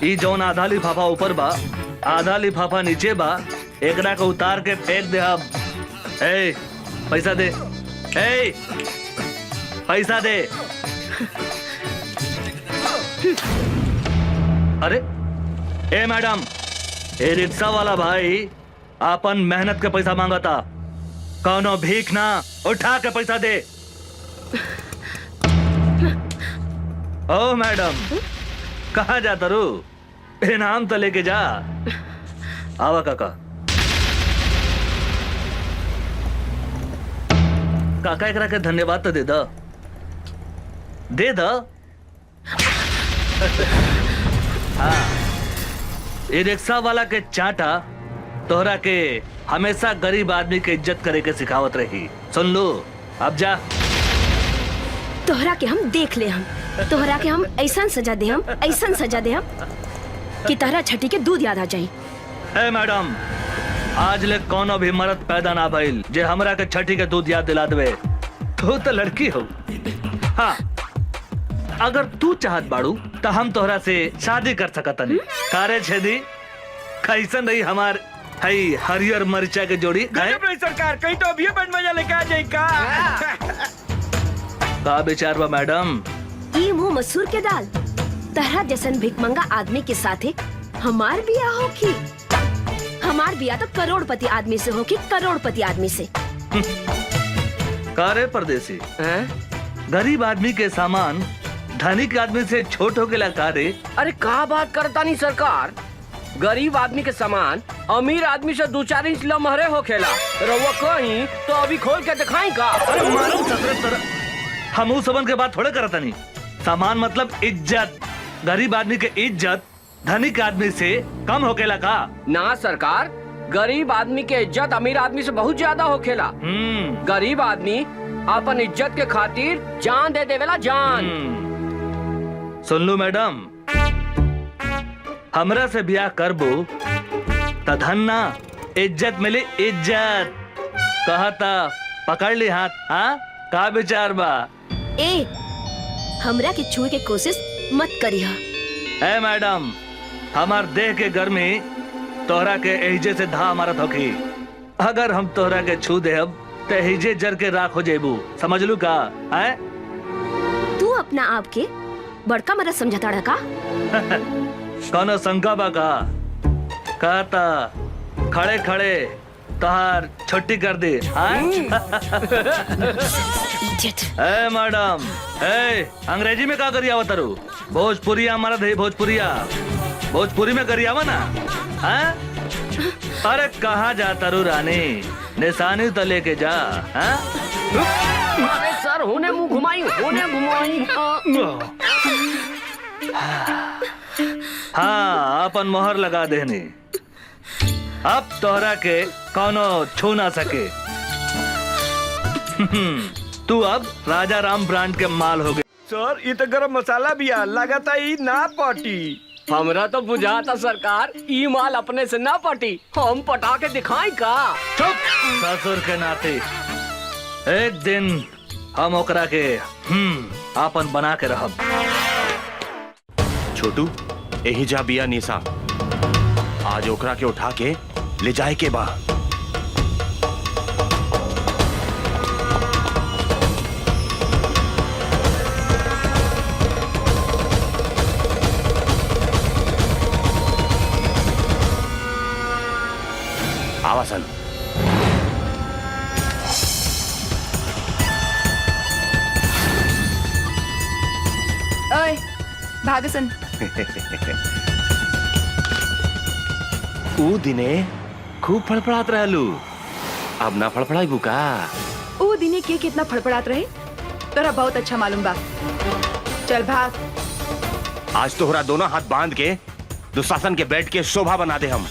ई जौन आधा लिफाफा ऊपर बा, आधा लिफाफा नीचे बा, एकरा को उतार के फेंक दे। अब ए पैसा दे, ए पैसा दे। अरे ए मैडम, ए रिक्शा वाला भाई अपन मेहनत के पैसा मांगता, कौनो भीख ना, उठा के पैसा दे। ओ मैडम, कहाँ जाता रू? इनाम तो लेके जा। आवा काका। काका एकरा के धन्यवाद तो दे दा, दे दा। हाँ, ये रिक्शा वाला के चाटा तोहरा के हमेशा गरीब आदमी के इज्जत करे के सिखावत रही। सुन लो, अब जा। तोहरा के हम देख ले, हम तोहरा के हम ऐसा सजा दे, हम ऐसा सजा दे हम कि तोहरा छठी के दूध याद आ जाई। ए मैडम, आज ले कोनो भी मर्द पैदा ना भइल जे हमरा के छठी के दूध याद दिला देवे। तू तो लड़की हो। हाँ, अगर तू चाहत बाड़ू तो हम तोहरा से शादी कर सकतनी। कारे छेदी, कैसन रही हमार हई हरियर मरिचा के जोड़ी? सरकार कहीं तो अभी बन मजा लेके आ जाए का विचार बा मैडम? ई मुंह मसूर के दाल, तहरा जैसन भिकमंगा आदमी के साथे हमार बिया होखी। हमार बिया तो करोड़पति आदमी से होखी, करोड़पति आदमी से। कारे परदेसी, गरीब आदमी के सामान धनिक आदमी से छोट हो गया कारे? अरे का बात करता नहीं सरकार, गरीब आदमी के सामान अमीर आदमी से 2-4 इंच लमहरे हो खेला। रउआ कहीं तो अभी खोल के दिखाई का? अरे मालूम ससुरे तरह हम उस सबन के बात थोड़े करता नहीं। सामान मतलब इज्जत। गरीब आदमी के इज्जत धनिक आदमी से कम होकेला का? ना सरकार, गरीब आदमी के इज्जत अमीर आदमी से बहुत ज्यादा होखेला। गरीब आदमी अपन इज्जत के खातिर जान दे देवेला, जान। सुन लो मैडम, हमरा से ब्याह करबो त धन ना, इज्जत मिली इज्जत। कहता पकड़ ली हाथ। हाँ, का विचार बा? ए, हमरा के छुए के कोशिश मत करिहा। ए मैडम, हमार देह के गर्मी तोहरा के एहिजे से धा मारत होखी। अगर हम तोहरा के छू देब तो एहिजे जर के राख हो जेबू। समझ लू का? है? तू अपना आप के बड़का मरद समझता रहा का? कौनो शंका बा का? कहता खड़े खड़े तोहार छुट्टी कर दी। ए मैडम, ए अंग्रेजी में का करी आवत रू? भोजपुरिया हमारा दे, भोजपुरिया भोजपुरी में करी आवा ना। अरे कहाँ जाता रू रानी? निशानी तो लेके जा। अरे सर, होने मुंह घुमाई, होने घुमाई। हाँ, अपन मोहर लगा देनी। अब तोहरा के कौनो छू ना सके। तू अब राजा राम ब्रांड के माल हो गए। सर, ये तो गरम मसाला भी आ, लगाता ही ना पटी। हमरा तो बुझाता सरकार, ई माल अपने से ना पटी, हम पटा के दिखाई का? चुप, ससुर के नाते। एक दिन हम ओकरा के आपन बना के रहब। छोटू, यही जा बिया निशा। आज ओकरा के उठा के ले जाए के बा। आवासन। ओए, भागसन। ऊ दिने खूब फड़फड़ात रहलू, अब ना फड़फड़ाई बुका? ऊ दिने के कितना फड़फड़ात रहे तोरा बहुत अच्छा मालूम बा। चल भाग। आज तोहरा दोनों हाथ बांध के दुशासन के बेड के शोभा बना दे हम।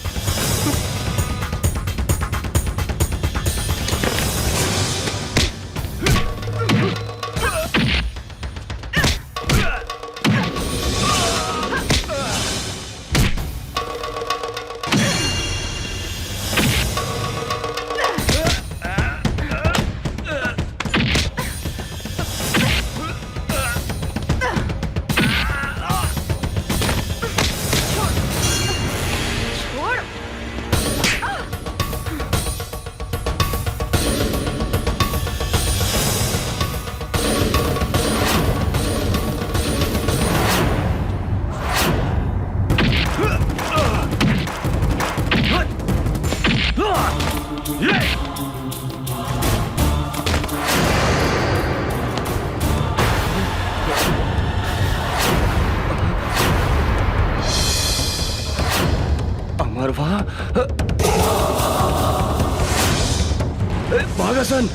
अमरवा भागासन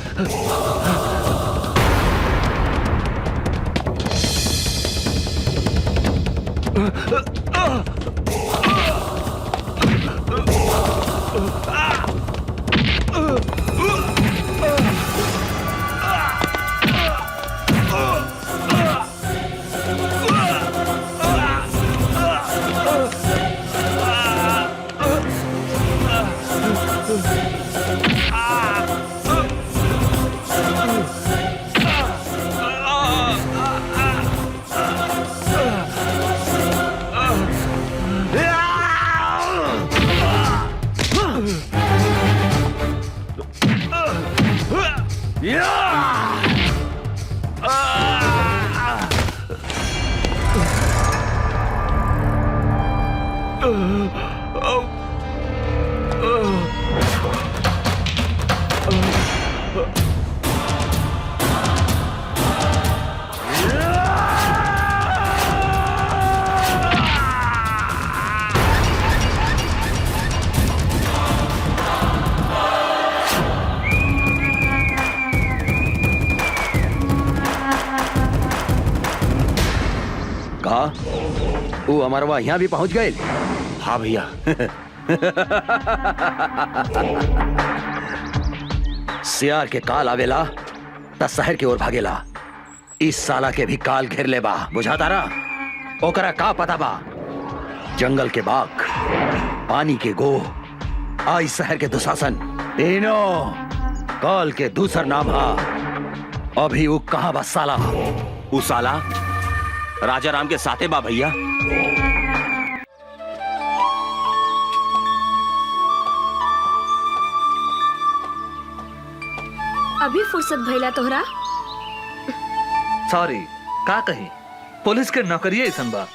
वो अमरवा यहाँ भी पहुंच गए। हाँ भैया। सियार के काल आवेला त शहर की ओर भागेला। इस साला के भी काल घेर ले बा, बुझाता रहा। ओकरा का पता बा? जंगल के बाघ, पानी के गो, आई शहर के दुशासन, तीनों काल के दूसर नाम हा। अभी वो कहाँ बा साला? वो साला राजा राम के साथे बा भैया। अभी फुर्सत भइला तोहरा? सॉरी, का कही, पुलिस के नौकरी ऐसन बा।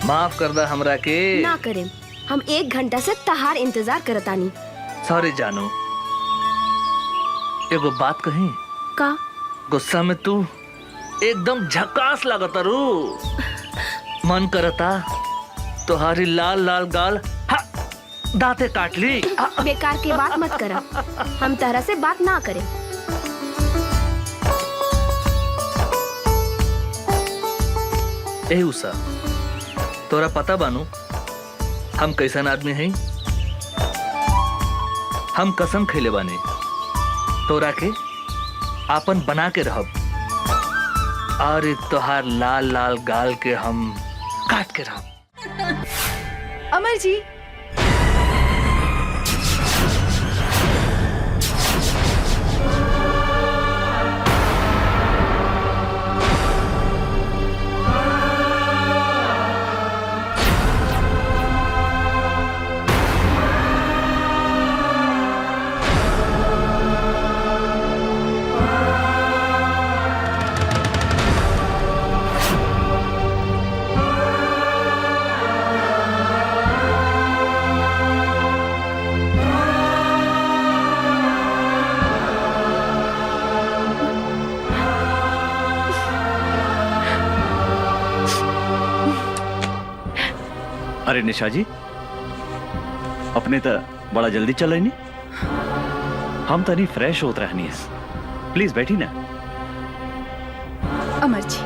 माफ कर दा हमरा के। ना करें, हम 1 घंटा से तहार इंतजार करतानी। सॉरी जानू, एगो बात कही। का? गुस्सा में तू एकदम झकास लगता रू। मन करता तुम्हारी लाल लाल गाल दांते काट ली। बेकार की बात मत करा, हम तरह से बात ना करें। ए उषा, तोरा पता बानू हम कैसन आदमी हैं? हम कसम खैले बानी तोरा के आपन बना के रहब। और तोहार लाल लाल गाल के हम काट के रहब। अमर जी, अरे निशा जी, अपने तो बड़ा जल्दी चल रही नहीं। हम तो नहीं फ्रेश होत रहनी है। प्लीज बैठी ना। अमर जी,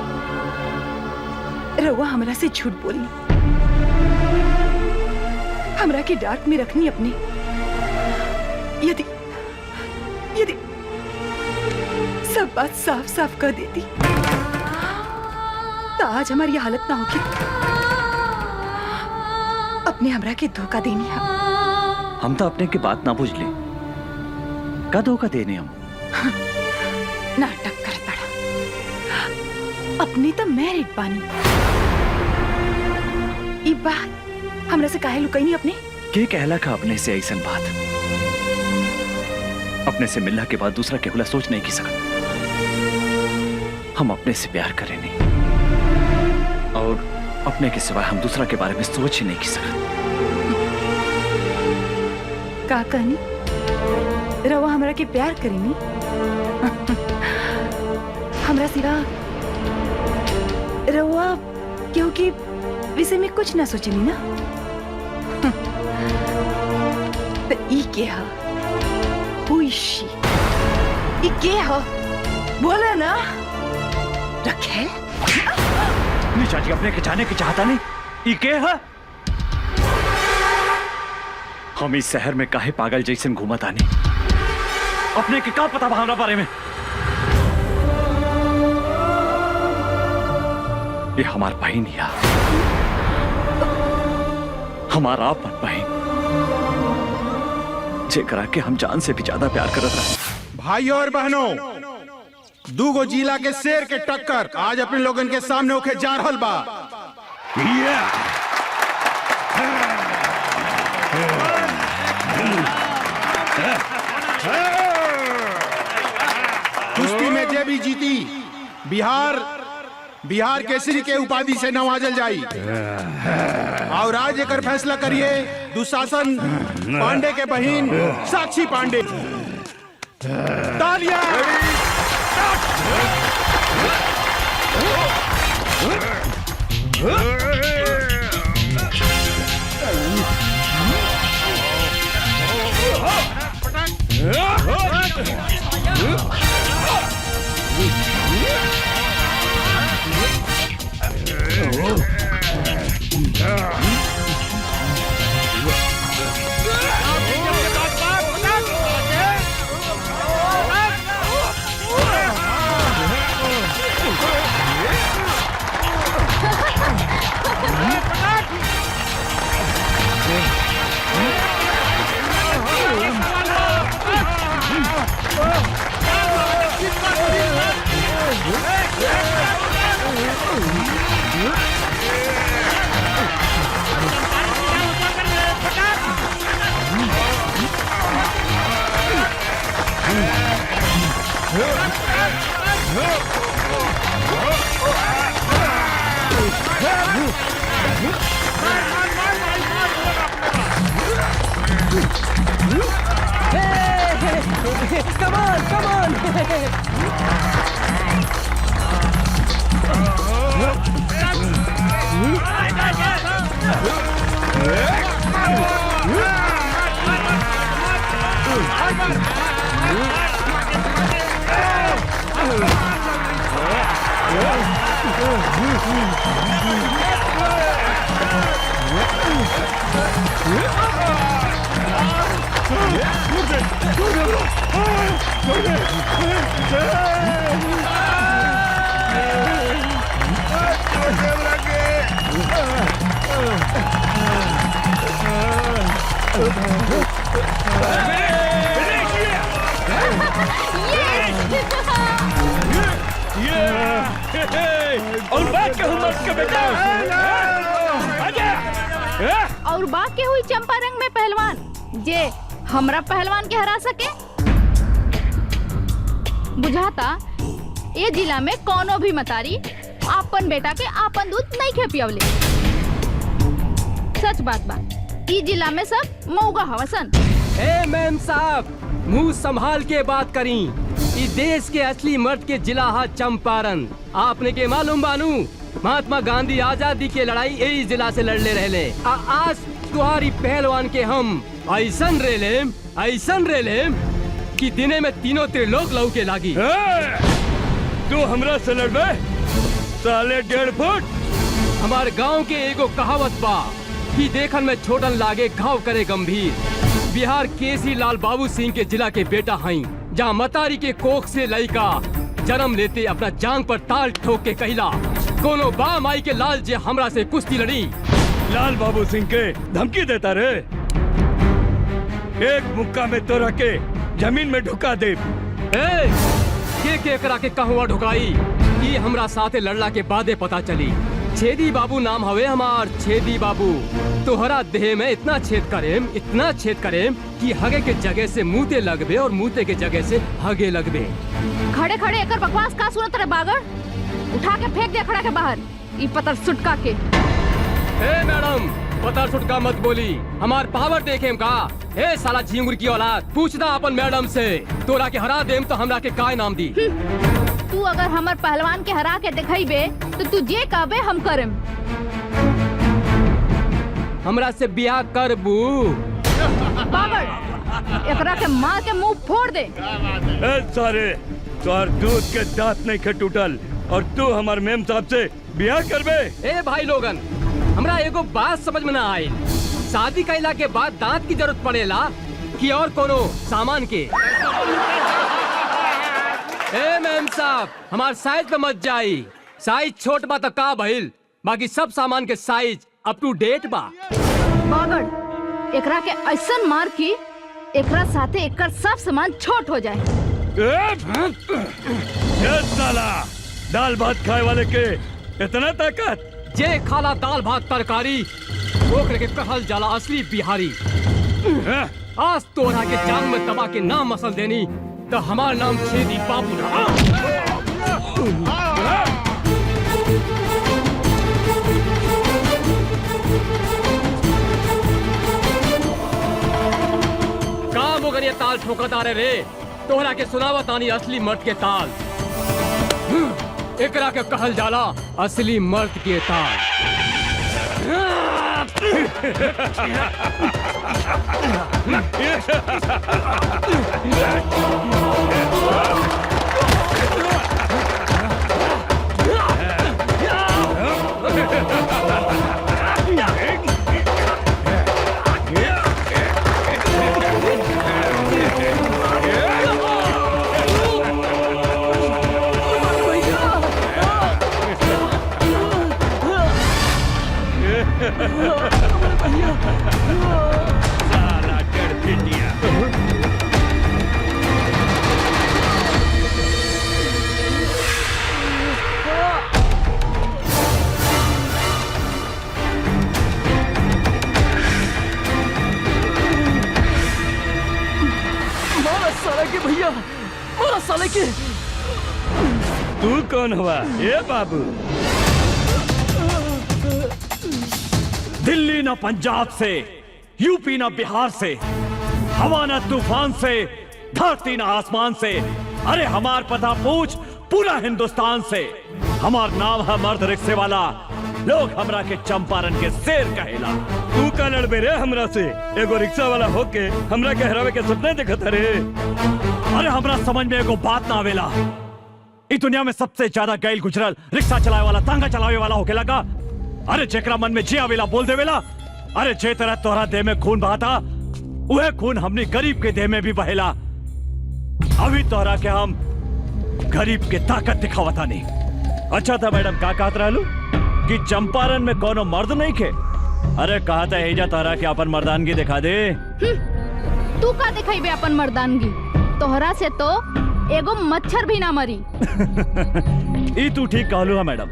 रउआ हमरा से झूठ बोली, हमरा के डार्क में रखनी अपने। यदि यदि सब बात साफ साफ कर देती तो आज हमारी हालत ना होगी। अपने हमरा के धोखा देनी है। हम तो अपने की बात ना बुझ ली। का धोखा देने हम? नाटक कर पड़ा। अपने तो मैरिड बानी। ई बात हमरा से काहे लुकाई नहीं अपने? के कहला का अपने से ऐसा बात? अपने से मिलने के बाद दूसरा केवला सोच नहीं की सकता। हम अपने से प्यार करें नहीं, और अपने के सिवा हम दूसरा के बारे में सोच ही नहीं की सकते। का कहनी? रवा हमरा के प्यार करेनी? हमरा सिवा रवा क्योंकि विषय में कुछ ना सोचनी ना। तो ई के ह? Who is she? ई के ह? बोला ना रखेल। निशा जी अपने के जाने की चाहता नहीं। ई के है? हम इस शहर में काहे पागल जैसे घूमत आनी? अपने के का पता भावना बारे में? ये हमार बहन है, हमारा आपन बहन, जेकरा के हम जान से भी ज्यादा प्यार करत रहे। भाइयों और बहनों, दूगो जिला के शेर के टक्कर आज अपने लोगन के सामने होके जा रहल बा। कुश्ती में जे भी जीती बिहार केसरी के उपाधि से नवाजल जाई। और आज एकर फैसला करिए दुशासन पांडे के बहन साक्षी पांडे। तालियां! और बाकी हुई चंपारंग में पहलवान जे हमरा पहलवान के हरा सके। बुझाता ये जिला में कोनो भी मतारी आपन बेटा के आपन दूध नहीं खे पियवले। सच बात बा, ई जिला में सब मऊगा हवसन। ए मैम साहब, मुंह संभाल के बात करी। ई देश के असली मर्द के जिला हा चंपारण। आपने के मालूम बानू महात्मा गांधी आजादी के लड़ाई यही जिला से लड़ले रहले। आज तुम्हारी पहलवान के हम ऐसन रेलेम कि दिने में तीनों त्रिलोक लौके लागी। तू हमरा से लड़बे साले 1.5 फुट। हमार गांव के एगो कहावत बा कि देखन में छोटन लागे घाव करे गंभीर। बिहार केसरी लाल बाबू सिंह के जिला के बेटा हई, जहाँ मतारी के कोख से लड़का जन्म लेते अपना जांग पर ताल ठोक के कहला कोनो बा माई के लाल जे हमरा से कुश्ती लड़ी। लाल बाबू सिंह के धमकी देता रे, एक मुक्का में तो रखे जमीन में ढुका दे। के करा के कहवा ढुकाई, ये हमरा साथे लड़ला के बादे पता चली। छेदी बाबू नाम हवे हमार, छेदी बाबू। तोहरा देह में इतना छेद करेम कि हगे के जगह से मुँहते लगबे और मुँहते के जगह से हगे लगबे। खड़े खड़े एकर बकवास का सुनत रे बागड़? उठा के फेंक दे खड़ा के बाहर ई पतर सुटका के। ए मैडम, पतर सुटका मत बोली, हमार पावर देखेम का। ए साला झिंगुर की औलाद, पूछना अपन मैडम से। तोरा के हरा देम तो हमरा के काय नाम दी। तू अगर हमर पहलवान के हरा के दिखाईबे तो तू जे कहबे हम करम। हमरा से बियाह करबू? बागड़ एकरा के मार के मुंह फोड़ दे। ए सारे तोहर दूध के दांत नहीं खे टूटल और तू हमार मेम साहब से ब्याह करबे। ए भाई लोगन, हमरा एगो बात समझ में ना आई। शादी कैला के बाद दांत की जरूरत पड़ेला कि और कोनो सामान के? ए मेम साहब, हमार साइज पे मत जाई। साइज छोट बा तो का भइल, बाकी सब सामान के साइज अप टू डेट बा। बागड़, एकरा के ऐसन मार की एकरा साथे एकर सब सामान छोट हो जाए। ए साला, दाल भात खाए वाले के इतना ताकत? जे खाला दाल भात तरकारी ओकरे के कहल जाला असली बिहारी। आज तोरा के जान में दबा के नाम मसल देनी तो हमार नाम छेदी बाबू ना। काम हो गया ताल ठोकतारे रे, तोहरा के सुनावा तानी असली मर्द के ताल। एकरा के कहल जाला असली मर्द के ताल। साला गड़पिटिया। मारा साले के भैया, मारा साले के। तू कौन हुआ? ये बाबू दिल्ली न पंजाब से, यूपी न बिहार से, हवा न तूफान से, धरती न आसमान से, अरे हमार पता पूछ पूरा हिंदुस्तान से। हमार नाम है मर्द रिक्शे वाला, लोग हमरा के चंपारण के शेर कहेला। तू का लड़बे रे हमरा से? एगो रिक्शा वाला होके हमरा के हरावे के सपने देखत रे? अरे हमरा समझ में एगो बात ना आवेला। इस दुनिया में सबसे ज्यादा गैल गुजरल रिक्शा चलावे वाला, तांगा चलावे वाला होके लगा। अरे जेकरा मन में जे आवेला बोल देवेला। अरे जे तरह तोहरा देह में खून बहाता, वह खून हमने गरीब के देह में भी बहेला। अभी तोहरा के हम गरीब के ताकत दिखावता नहीं। अच्छा था मैडम, का कहत रहलू कि चंपारण में कोनो मर्द नहीं खे? अरे कहा था हेजा तोहरा के अपन मर्दानगी दिखा दे। तू का दिखाई अपन मर्दानगी? तोहरा से तो एगो मच्छर भी ना मरी। ई तू ठीक कहलू है मैडम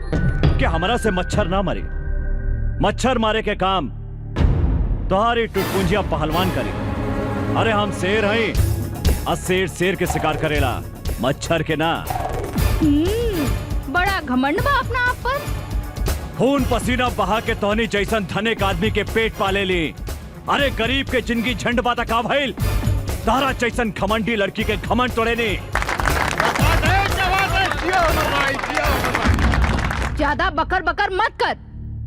कि हमरा से मच्छर ना मरी। मच्छर मारे के काम तोहारी टुटपुंजिया पहलवान करी। अरे हम शेर हैं और शेर शेर के शिकार करेला, मच्छर के ना। बड़ा घमंड बा अपना आप पर। खून पसीना बहा के तोहनी जैसन धनिक आदमी के पेट पाले ली। अरे गरीब के जिंदगी झंड बाता का भइल, तारा जैसन घमंडी लड़की के घमंड तोड़े नहीं। ज्यादा बकर बकर मत कर,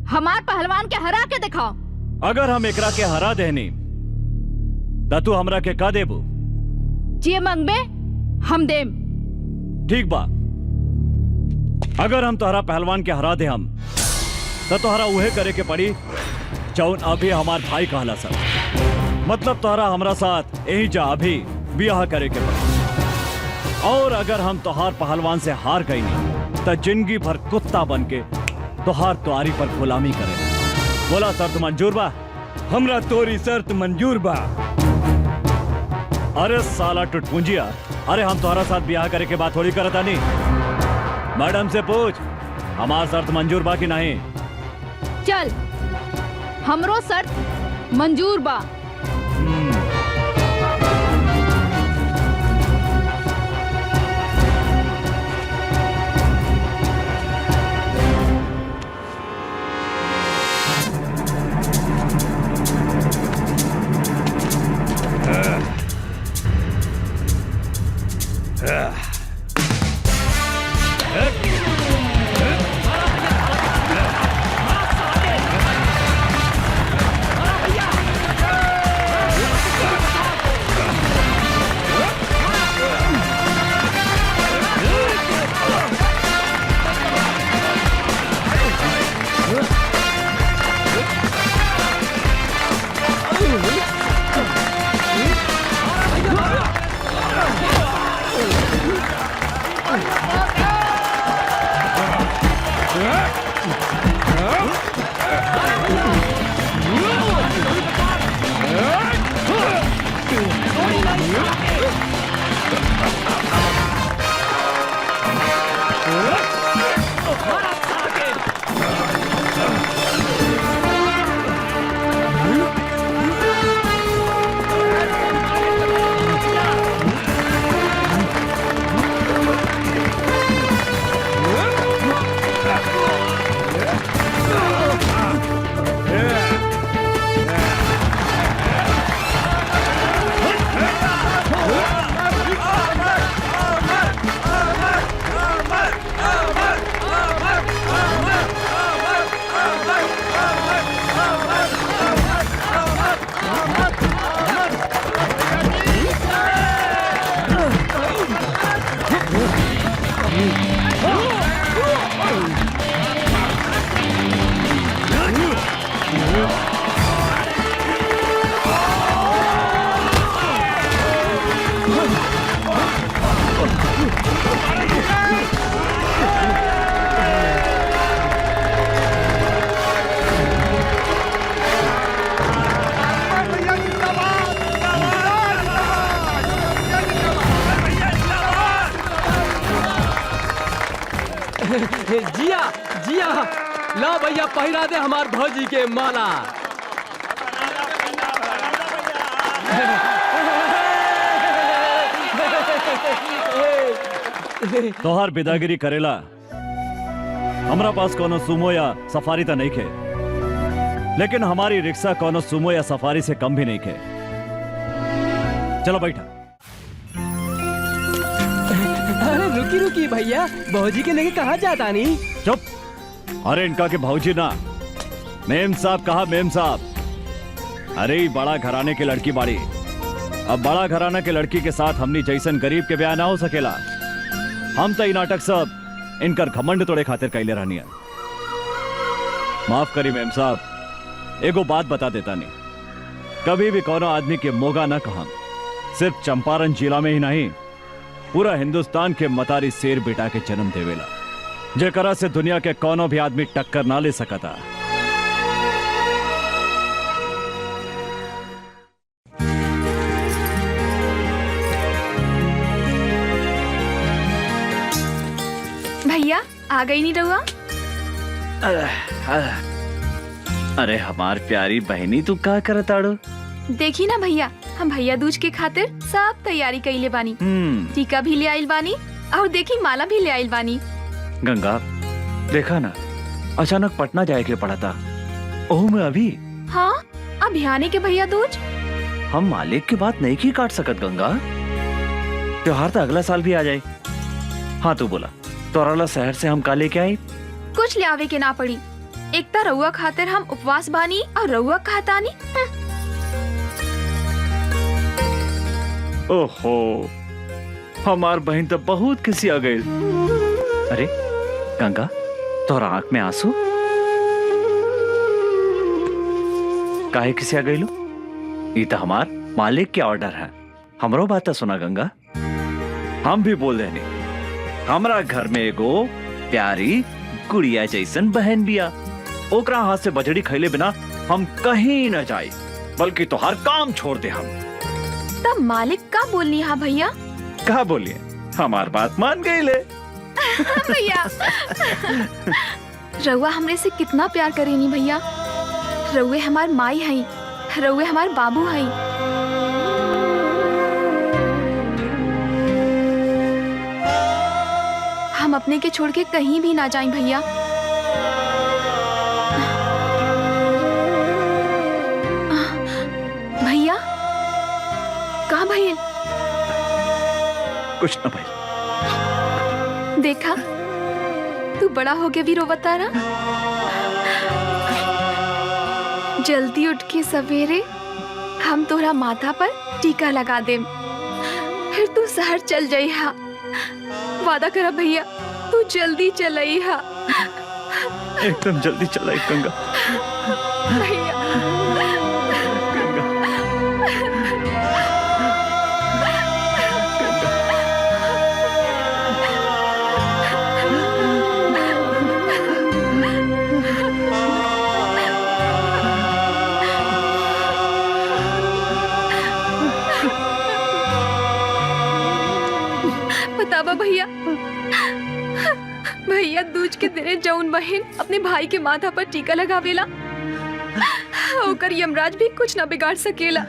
हमार पहलवान के हरा के दिखाओ। अगर हम एकरा के हरा देनी त तू हमरा के का देबू? जे मंगबे हम देम। ठीक बा, अगर हम तोहरा पहलवान के हरा दे हम तो तोहरा उहे करे के पड़ी जौन अभी हमार भाई कहला सर। मतलब तोहरा हमरा साथ यही जा अभी ब्याह करे के पड़ी। और अगर हम तोहार पहलवान से हार गई नहीं तो जिंदगी भर कुत्ता बन के तोहार तुआरी पर गुलामी करे। बोला शर्त मंजूर बा? हमरा तोरी शर्त मंजूर बा। अरे साला टुटपुंजिया, अरे हम तोहरा साथ ब्याह करे के बात थोड़ी करता नहीं। मैडम से पूछ हमार शर्त मंजूर बा कि नहीं। चल, हमरो शर्त मंजूर बा। जिया जिया ला भैया पहिरा दे हमार भौजी के माला। तोहार बिदागिरी करेला हमरा पास कोनो सुमो या सफारी तो नहीं खे, लेकिन हमारी रिक्शा कोनो सुमो या सफारी से कम भी नहीं खे। चलो बैठा। अरे रुकी रुकी भैया, भौजी के लेके कहाँ जाता नहीं? चुप। अरे इनका के भाऊजी ना, मेम साहब कहा मेम साहब। अरे ई बड़ा घराने के लड़की बाड़ी, अब बड़ा घराना के लड़की के साथ हमनी जैसन गरीब के ब्याह ना हो सकेला। हम तो ई नाटक सब इनकर घमंड तोड़े खातिर कैले रहनी है। माफ करी मेम साहब, एगो बात बता देता नहीं, कभी भी कोनो आदमी के मोगा ना कहा। सिर्फ चंपारण जिला में ही नहीं, पूरा हिंदुस्तान के मतारी शेर बेटा के जन्म देवेला, जेकरा से दुनिया के कोनो भी आदमी टक्कर ना ले सकता। भैया आ गई नहीं रहुआ? अरे हमार प्यारी बहनी तू का करताड़ो? देखी ना भैया, हम भैया दूज के खातिर सब तैयारी कइले बानी। टीका भी ले आइल बानी और देखी माला भी ले आइल बानी। गंगा देखा ना, अचानक पटना जाए के पड़ा था। ओह मैं अभी हाँ अब ध्यान के भैया दूज। हम मालिक की बात नहीं की काट सकत गंगा, त्योहार तो अगला साल भी आ जाए। हाँ तू बोला तोराला शहर से हम का लेके आई? कुछ ले आवे के ना पड़ी, एक तो रउआ खातिर हम उपवास बानी और रउआ कहतानी। ओहो हमार बहन तो बहुत किसी आ गई। अरे गंगा तोरा आंख में आंसू काहे किसी आ गई लो? ये तो हमार मालिक के ऑर्डर है, हमरो बात सुना गंगा। हम भी बोल देने, हमारा घर में एगो प्यारी गुड़िया जैसन बहन बिया, ओकरा हाथ से बजड़ी खैले बिना हम कहीं न जाए, बल्कि तो हर काम छोड़ दे। हम तब मालिक का बोलनी हा भैया? कहा बोलिए, हमार बात मान गई ले। भैया रउआ हमरे से कितना प्यार करेनी भैया। रउए हमार माई हई, रउए हमार बाबू हई। हम अपने के छोड़ के कहीं भी ना जाएं भैया। भैया कहाँ भैया? कुछ न भाई। देखा तू बड़ा हो के भी रोवता ना। जल्दी उठ के सवेरे हम तोरा माथा पर टीका लगा देम, फिर तू शहर चल जाई हा। वादा करा भैया, तू जल्दी चलाई हा। एकदम जल्दी चलाई गंगा। भैया बतावा भैया, भैया दूज के दिने जौन बहन अपने भाई के माथा पर टीका लगावेला, ओकर यमराज भी कुछ न बिगाड़ सकेला।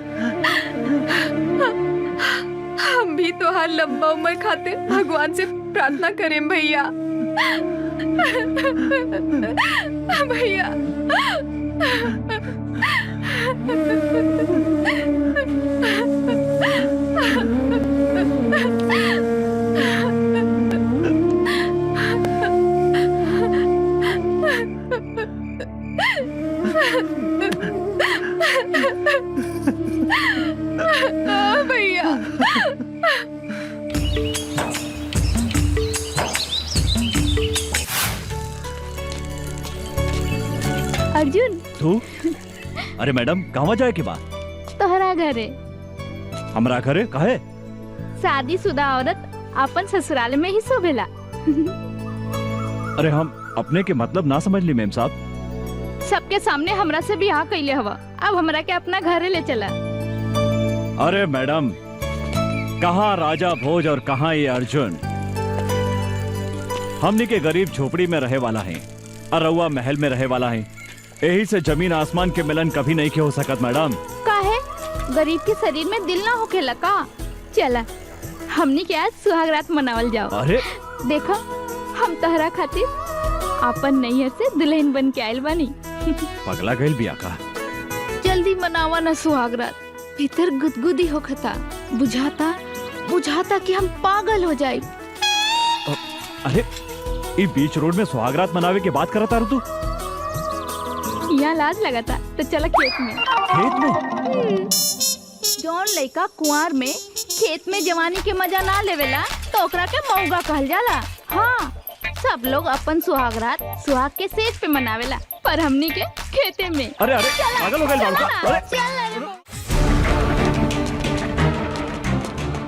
हम भी तोहार लंबा उम्र खातिर भगवान से प्रार्थना करें भैया। भैया भैया अर्जुन तू अरे मैडम कहवा जाए की बात? तोहरा घरे। हमरा घरे काहे? शादीशुदा औरत अपन ससुराल में ही शोभेला। अरे हम अपने के मतलब ना समझ ली मेम साहब। सबके सामने हमरा से बियाह कैले हवा, अब हमरा के अपना घरे ले चला। अरे मैडम कहाँ राजा भोज और कहाँ ये अर्जुन। हमने के गरीब झोपड़ी में रहे वाला है और रउआ महल में रहे वाला है। यही से जमीन आसमान के मिलन कभी नहीं के हो सकत मैडम। काहे? गरीब के शरीर में दिल ना होखेला का? चला हमनी के आज सुहागरात मनावल जाओ। अरे देखो हम तहरा खातिर अपन नैहर से दुल्हन बन के आयल बानी। पगला गइल बिया का? जल्दी मनावा ना सुहागरात, भीतर गुदगुदी होखता, बुझाता कि हम पागल हो जाए। अरे ये बीच रोड में सुहागरात मनावे के बात करता तू? यहाँ लाज लगाता तो चला खेत में। खेत में? जौन लड़का कुंवार में खेत में जवानी के मजा ना लेवेला तो ओकरा के मौगा कहल जाला। हाँ सब लोग अपन सुहागरात सुहाग के सेज पे मनावेला, पर हमनी के खेते में। अरे अरे पागल हो गए बाबू का। अरे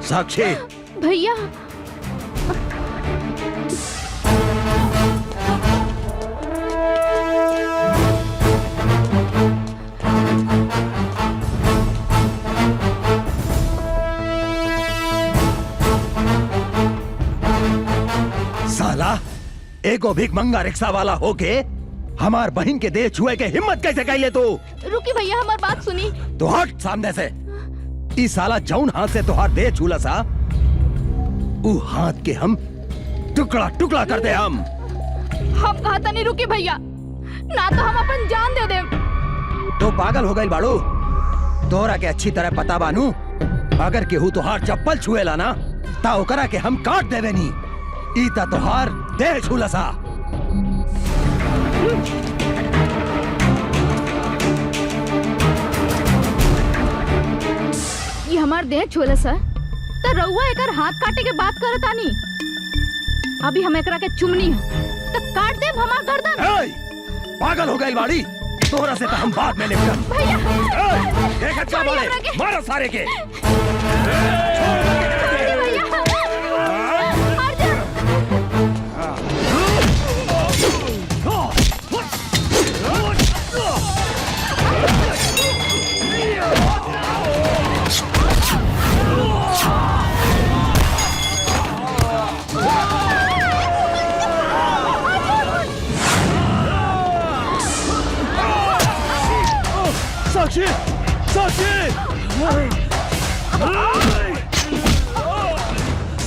साक्षी भैया साला एगो भीख मंगा रिक्शा वाला होके हमार बहन के देह छुए के हिम्मत कैसे कैले तू? रुकी भैया हमार बात सुनी। तो हट सामने से। ई साला जौन हाथ से तुहार देह छूला सा ऊ हाथ के हम टुकड़ा टुकड़ा कर दे। हम कहता नहीं रुकी भैया, ना तो हम अपन जान दे दे। तो पागल हो गई बाड़ू? तोरा के अच्छी तरह पता बानू अगर केहू तुहार चप्पल छुएला ना ता ओकरा के हम काट देवे नी। ईता तुहार देह छूला सा। ये हमार देह छोले सर तो रउआ एकर हाथ काटे के बात करत आनी। अभी हम एकरा के चुमनी है तो काट देब हमार गर्दन। पागल हो गई बाड़ी? तोरा से तो हम बाद में निपटन। भैया क्या बोले? मारो सारे के। साक्षी साक्षी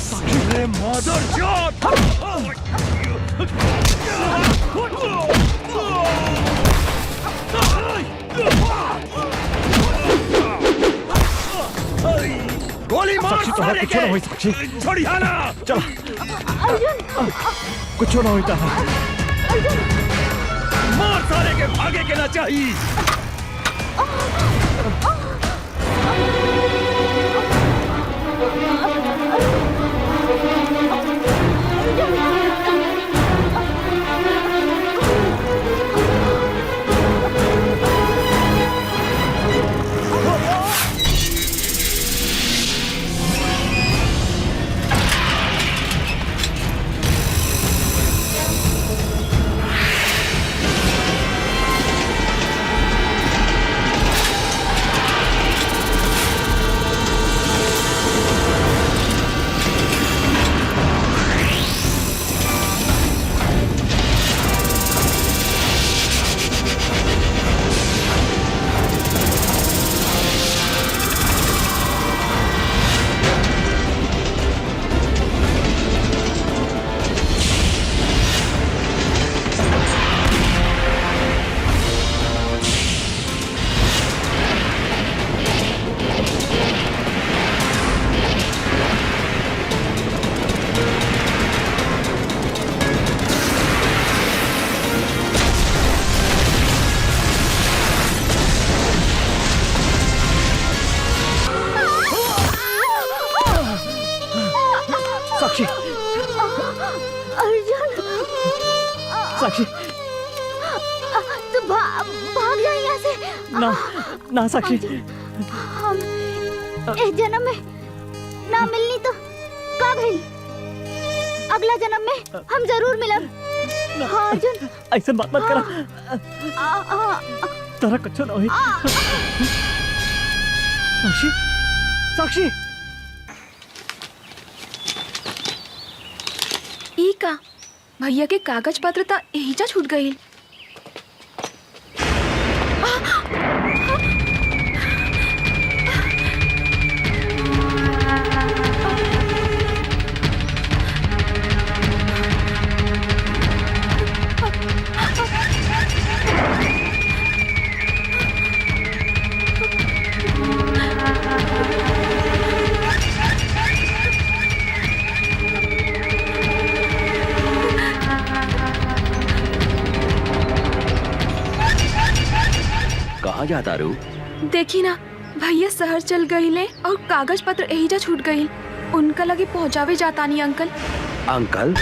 साक्षी मदर चोट। गोली मार साक्षी तो कुछ ना हुई। साक्षी छोड़िया ना। चल कुछ ना होता है। मार सारे के भागे के ना चाहिए। साक्षी अर्जुन साक्षी तू भाग जा यहाँ से। ना ना साक्षी, हम इस जन्म में ना मिलनी तो का भइल, अगला जन्म में हम जरूर मिलब। हाँ अर्जुन, ऐसे बात मत करा, तेरा कुछ ना होई। साक्षी, साक्षी, ई का भैया के कागज पत्र ता एहिजा छूट गई। कहाँ जाता रू? देखी ना भैया शहर चल गईले और कागज पत्र एहिजा छूट गई। उनका लगे पहुँचावे जाता नहीं अंकल। अंकल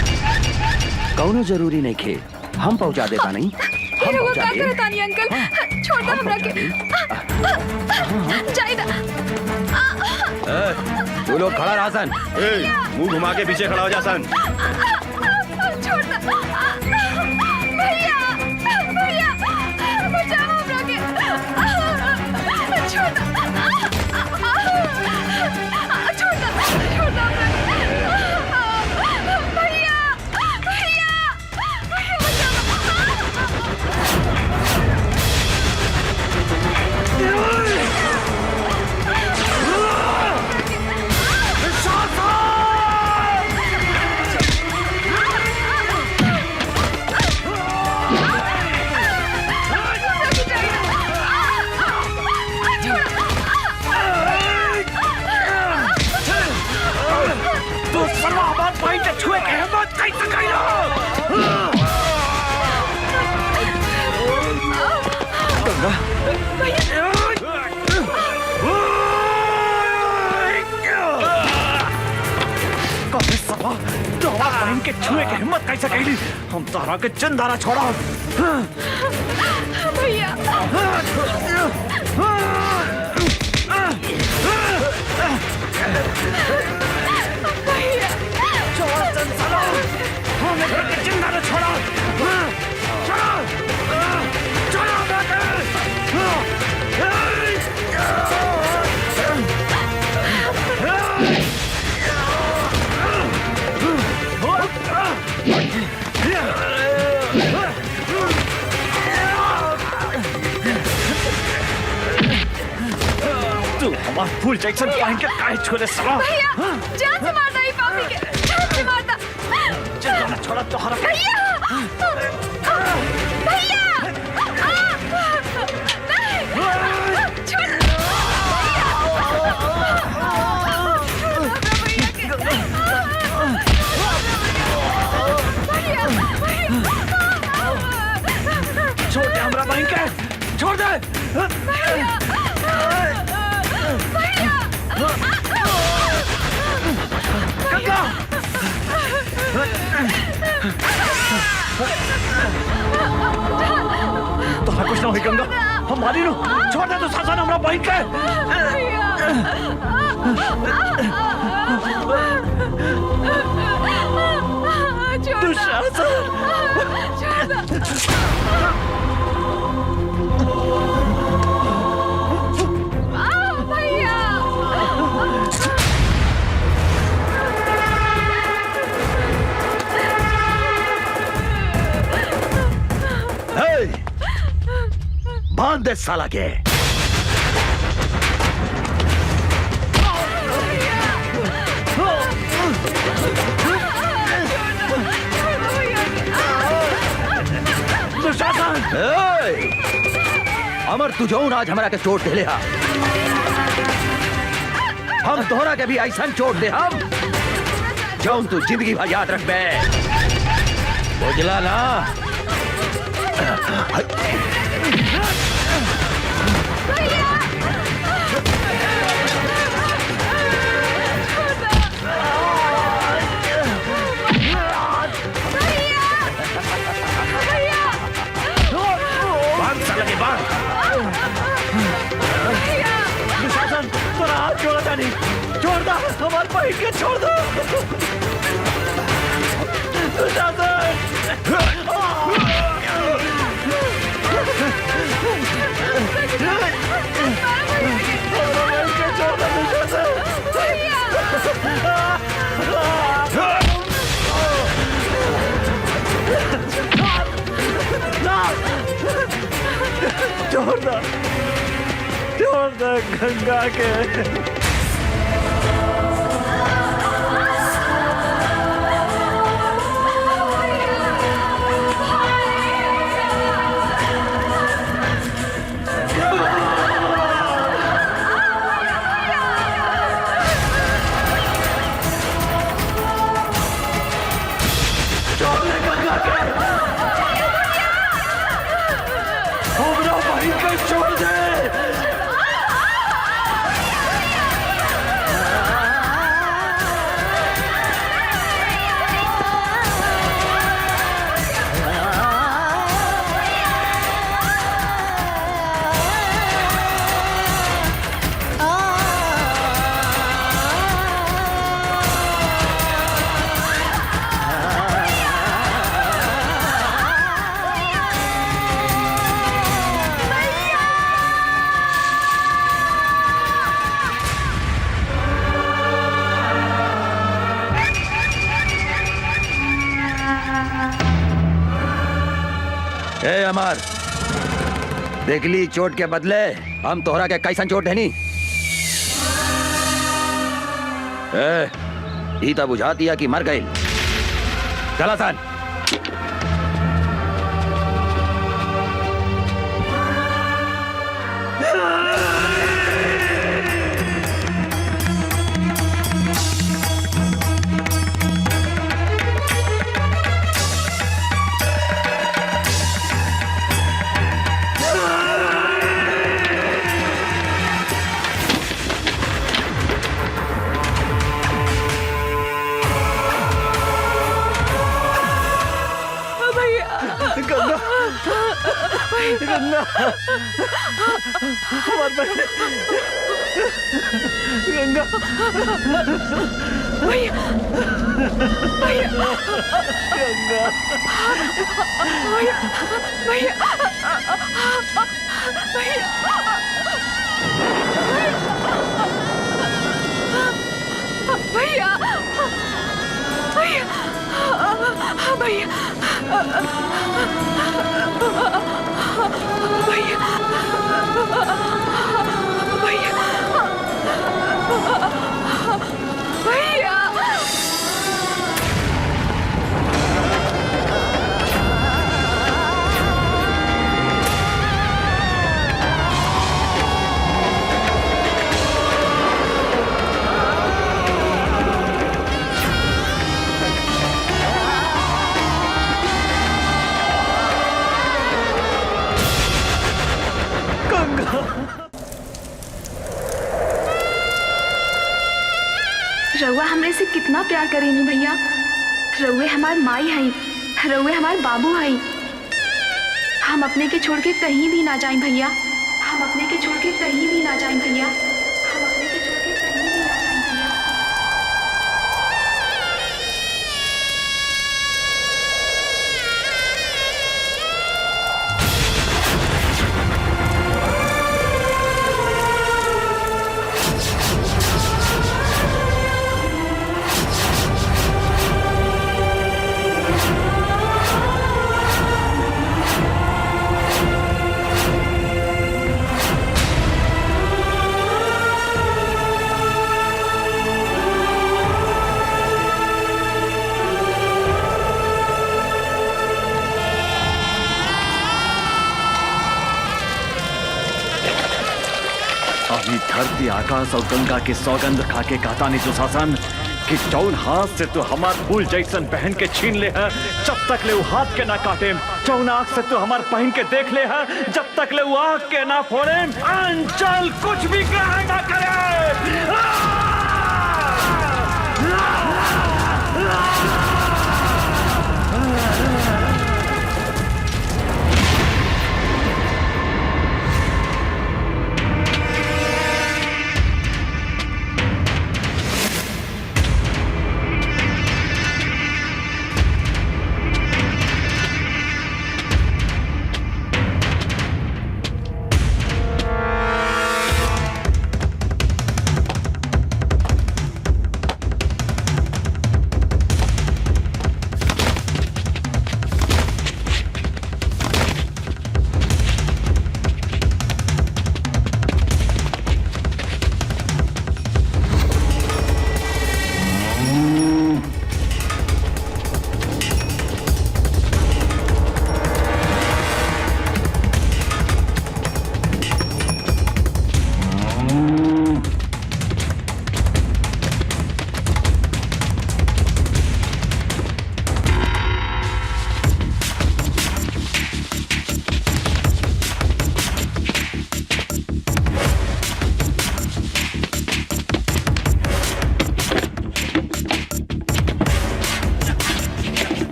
कौनो जरूरी नहीं खे, हम पहुँचा देता नहीं। हम वो पहुँचा का दे। करता नहीं अंकल, छोड़ दो हमरा के। जाइदा। तू लोग खड़ा रहा सन। मुंह घुमा के पीछे खड़ा हो जा सन। छोड़ दो। भैया, भैया, बचाओ हमरा के। छोड़ दो। छोड़ दो, छोड़ दो हमरा के। भैया, भैया, भैया तू सर्वा बात पॉइंट छुए के हिम्मत कैसे कइलो? कभी सर्वा दवा बहन के छुए के हिम्मत कैसे कइली? हम तारा के चंदारा छोड़ा। भैया, छोड़ा चंदारा, हमें के चंदारा छोड़ा। छोड़ा, छोड़ा तू हमार फुल जैक्सन पहन के काहे छोड़े सला? भैया, जान से मारता ही पापी के, जान से मारता। चंदारा छोड़ा तो हरा। भैया, भैया, नहीं, छोड़। छोड़ दे हमरा बहन के, छोड़ दे। गंगा, तोरा कुछ ना होई गंगा, हम मारी नु। छोड़ दे तू सासन हमरा बहन के। बांध दे साला के। अमर तू जौन आज हमरा के चोट दे ले हा, हम तोहरा के भी ऐसा चोट दे हम जौन तू जिंदगी भर याद रख बे। बुझला ना? बांध साला के बांध। छोड़ दो, हमारे बहन के छोड़ दो। छोड़ दो गंगा के। छोड़ दे। ए अमर, देखली चोट के बदले हम तोहरा के कैसन चोट है नी? ई तो बुझा दिया कि मर गई। चला सन। गंगा हमार बहन गंगा भैया भैया गंगा भैया भैया भैया भैया भैया भैया भैया रउआ हमरे से कितना प्यार करेनी भैया। रउए हमार माई हई, रउए हमार बाबू हई। हम अपने के छोड़ के कहीं भी ना जाएं भैया। हम अपने के छोड़ के कहीं भी ना जाएं भैया। हम अपने के छोड़ के कहीं भी ना जाएं भैया। अभी धरती आकाश और गंगा के सौगंध खा के कहता नहीं दुशासन कि जौन हाथ से तू हमार फूल जैसन बहन के छीन ले है, जब तक ले वो हाथ के ना काटे। जौन आँख से तू हमार बहन के देख ले है, जब तक ले वो आँख के ना फोड़े। अंचल कुछ भी ग्रहण ना करे।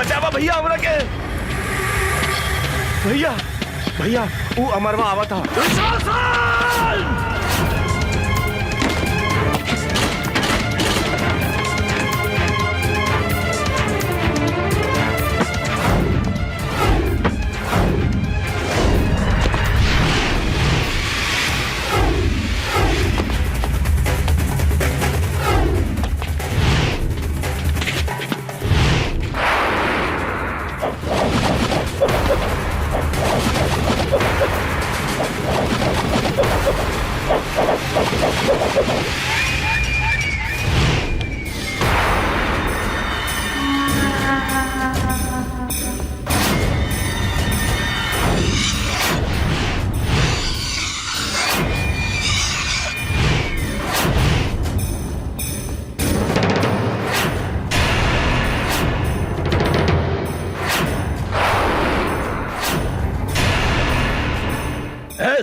बचावा भैया हमरा के। भैया भैया वो अमरवा आवा था।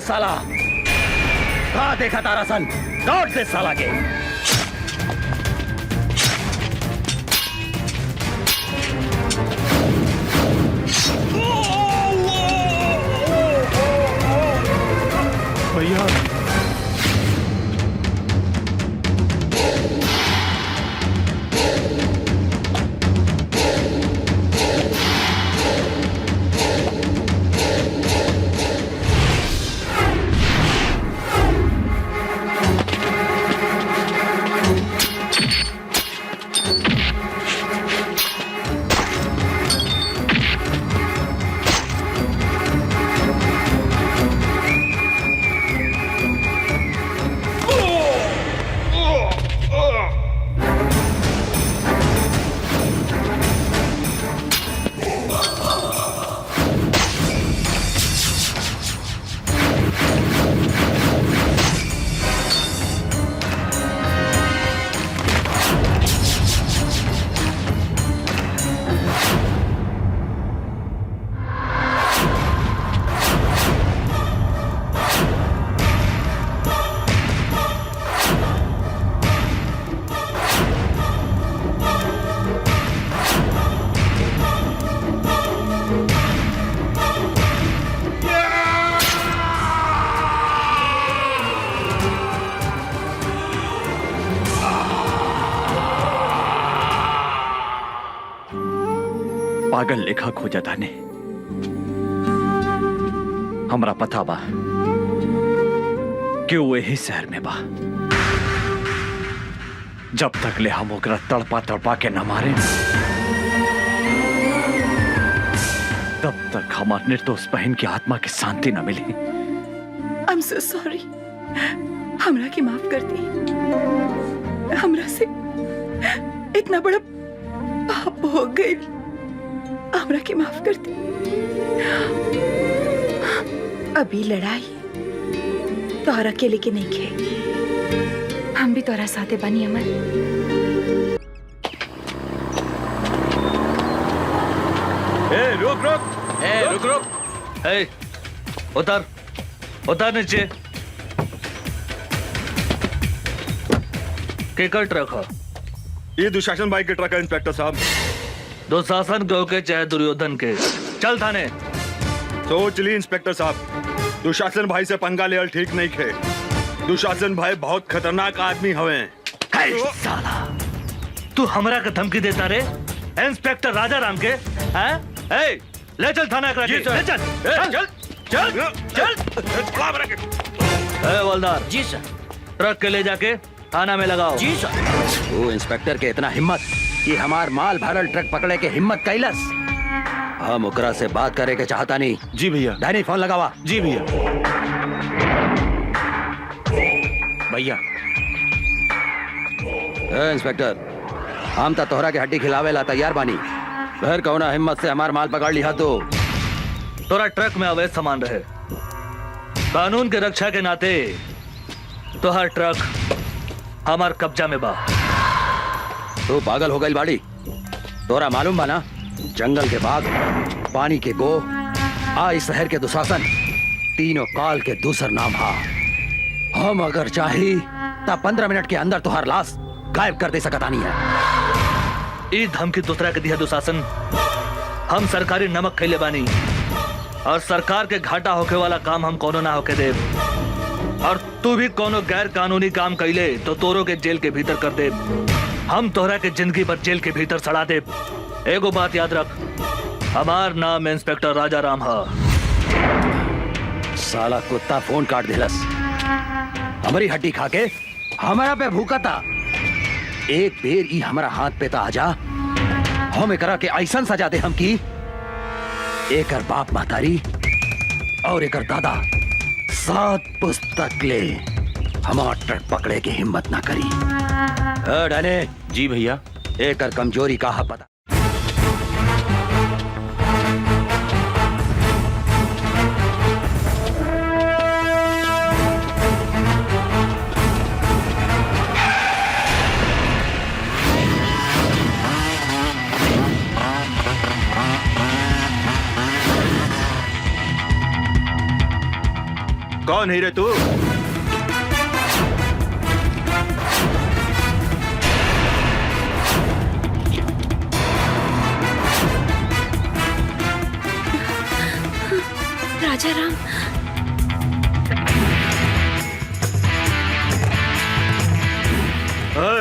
साला कहाँ देखा तारा सन, दौड़ दे साला के। भैया पागल लेखा खोजा ताने हमरा पता बा कि वो यही शहर में बा। जब तक ले हम ओकरा तड़पा तड़पा के न मारे तब तक हमार निर्दोष बहन की आत्मा की शांति न मिली। I'm so sorry। हमरा की माफ कर दी। हमरा से इतना बड़ा पाप हो गई। हमरा की माफ कर दी। अभी लड़ाई तोहरा अकेले के नहीं खे, हम भी तोहरा साथे बनी अमर। रुक रुक रुक रुक, उतर उतर नीचे। केकर ट्रक है? ये दुशासन भाई के ट्रक है इंस्पेक्टर साहब। दुशासन के होके चाहे दुर्योधन के, चल थाने। सोच ली इंस्पेक्टर साहब, दुशासन भाई से पंगा लेवल ठीक नहीं खे। दुशासन भाई बहुत खतरनाक आदमी हवे। साला तू हमरा के धमकी देता रे इंस्पेक्टर राजा राम के? हैं? ले चल थाना करा के। ले चल चल चल चल। हवलदार जी सर। ट्रक के ले जाके थाना में लगाओ। जी सर। वो इंस्पेक्टर के इतना हिम्मत कि हमार माल भरल ट्रक पकड़े के हिम्मत कैलस। हम ओकरा से बात करे के चाहता नहीं। जी भैया। डायनी फोन लगावा। जी भैया। भैया इंस्पेक्टर, हम तो तोहरा के हड्डी खिलावे ला तैयार बानी। फिर कौना हिम्मत से हमार माल पकड़ लिया तो? तोरा ट्रक में अवैध सामान रहे, कानून के रक्षा के नाते तोहर ट्रक हमार कब्जा में बा। तू पागल हो गई बाड़ी? तोरा मालूम बा ना, जंगल के बाघ, पानी के गो, आई शहर के दुशासन, तीनों काल के दूसर नाम हा। हम अगर चाही ता 15 मिनट के अंदर तुहार लाश गायब कर दे सकता नहीं है। ई धमकी दूसरा के दिया दुशासन हम सरकारी नमक खैले बानी और सरकार के घाटा होके वाला काम हम कोनो ना होके देब। और तू भी कोनो गैर कानूनी काम कैले तो तोरो के जेल के भीतर कर देब। हम तोहरा के जिंदगी भर जेल के भीतर सड़ा देब। एगो बात याद रख, हमार नाम इंस्पेक्टर राजा राम है। साला कुत्ता फोन काट दिलस, हमारी हड्डी खा के हमारा पे भूखा था। एक बेर ई हमारा हाथ पे ता आजा, हम एकरा के ऐसन सजा दे हम की एकर बाप महतारी और एकर दादा 7 पुस्तक ले हमार ट्रक पकड़े के हिम्मत ना करी। डाने जी भैया। एकर कमजोरी का है पता। कौन है रे तू? राजा राम,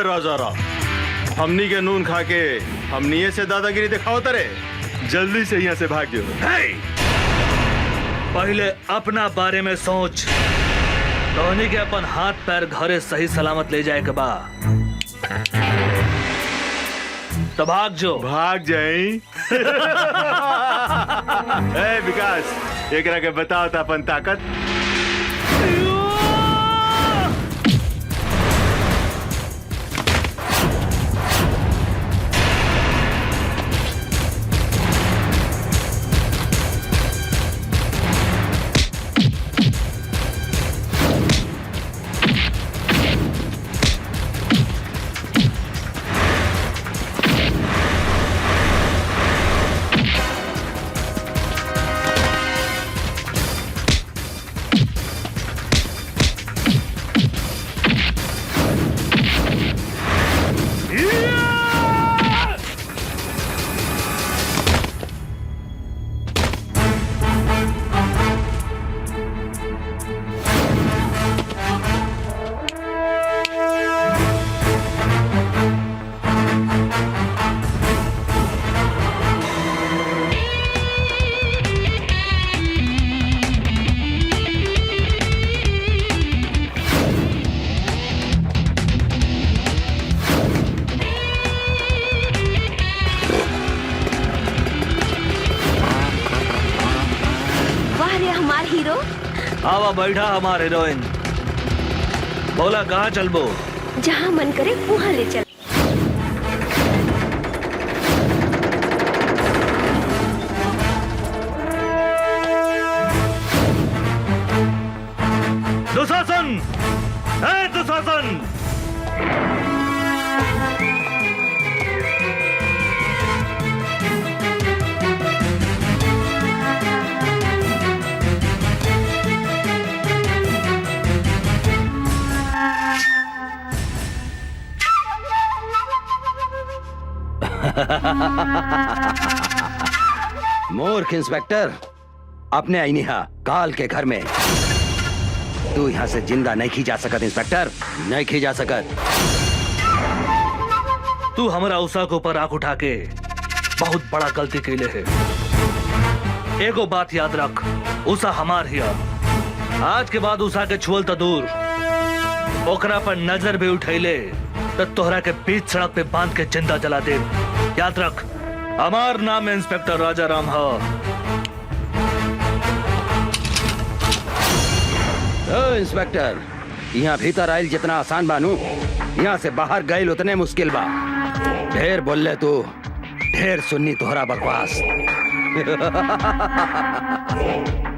राजा राम, हमनी के नून खा के हमनी से दादागिरी दिखाओ तरे। जल्दी से यहाँ से भाग जाओ। पहले अपना बारे में सोच। धोनी के अपन हाथ पैर घरे सही सलामत ले जाए के बा तो भाग जो। भाग जाई। ए विकास, एकरा के बताओ था अपन ताकत। आवा बैठा हमारे हीरोइन। बोला कहाँ चलबो? जहाँ मन करे वहाँ ले चल। दुशासन, ए दुशासन! मूर्ख इंस्पेक्टर, अपने आईनिहा काल के घर में तू यहाँ से जिंदा नहीं खी जा सकत। इंस्पेक्टर, नहीं खी जा सकत। तू हमारा उषा के ऊपर आंख उठा के बहुत बड़ा गलती कैले है। एगो बात याद रख, उषा हमार हिया। आज के बाद उषा के छुअल तो दूर, ओकरा पर नजर भी उठैले तो तोहरा के बीच सड़क पे बांध के जिंदा जला दे। याद रख, हमार नाम इंस्पेक्टर राजा राम है। इंस्पेक्टर, यहाँ भीतर आयल जितना आसान बानू, यहाँ से बाहर गए उतने मुश्किल बा। ढेर बोले तू, ढेर सुन्नी तोहरा बकवास।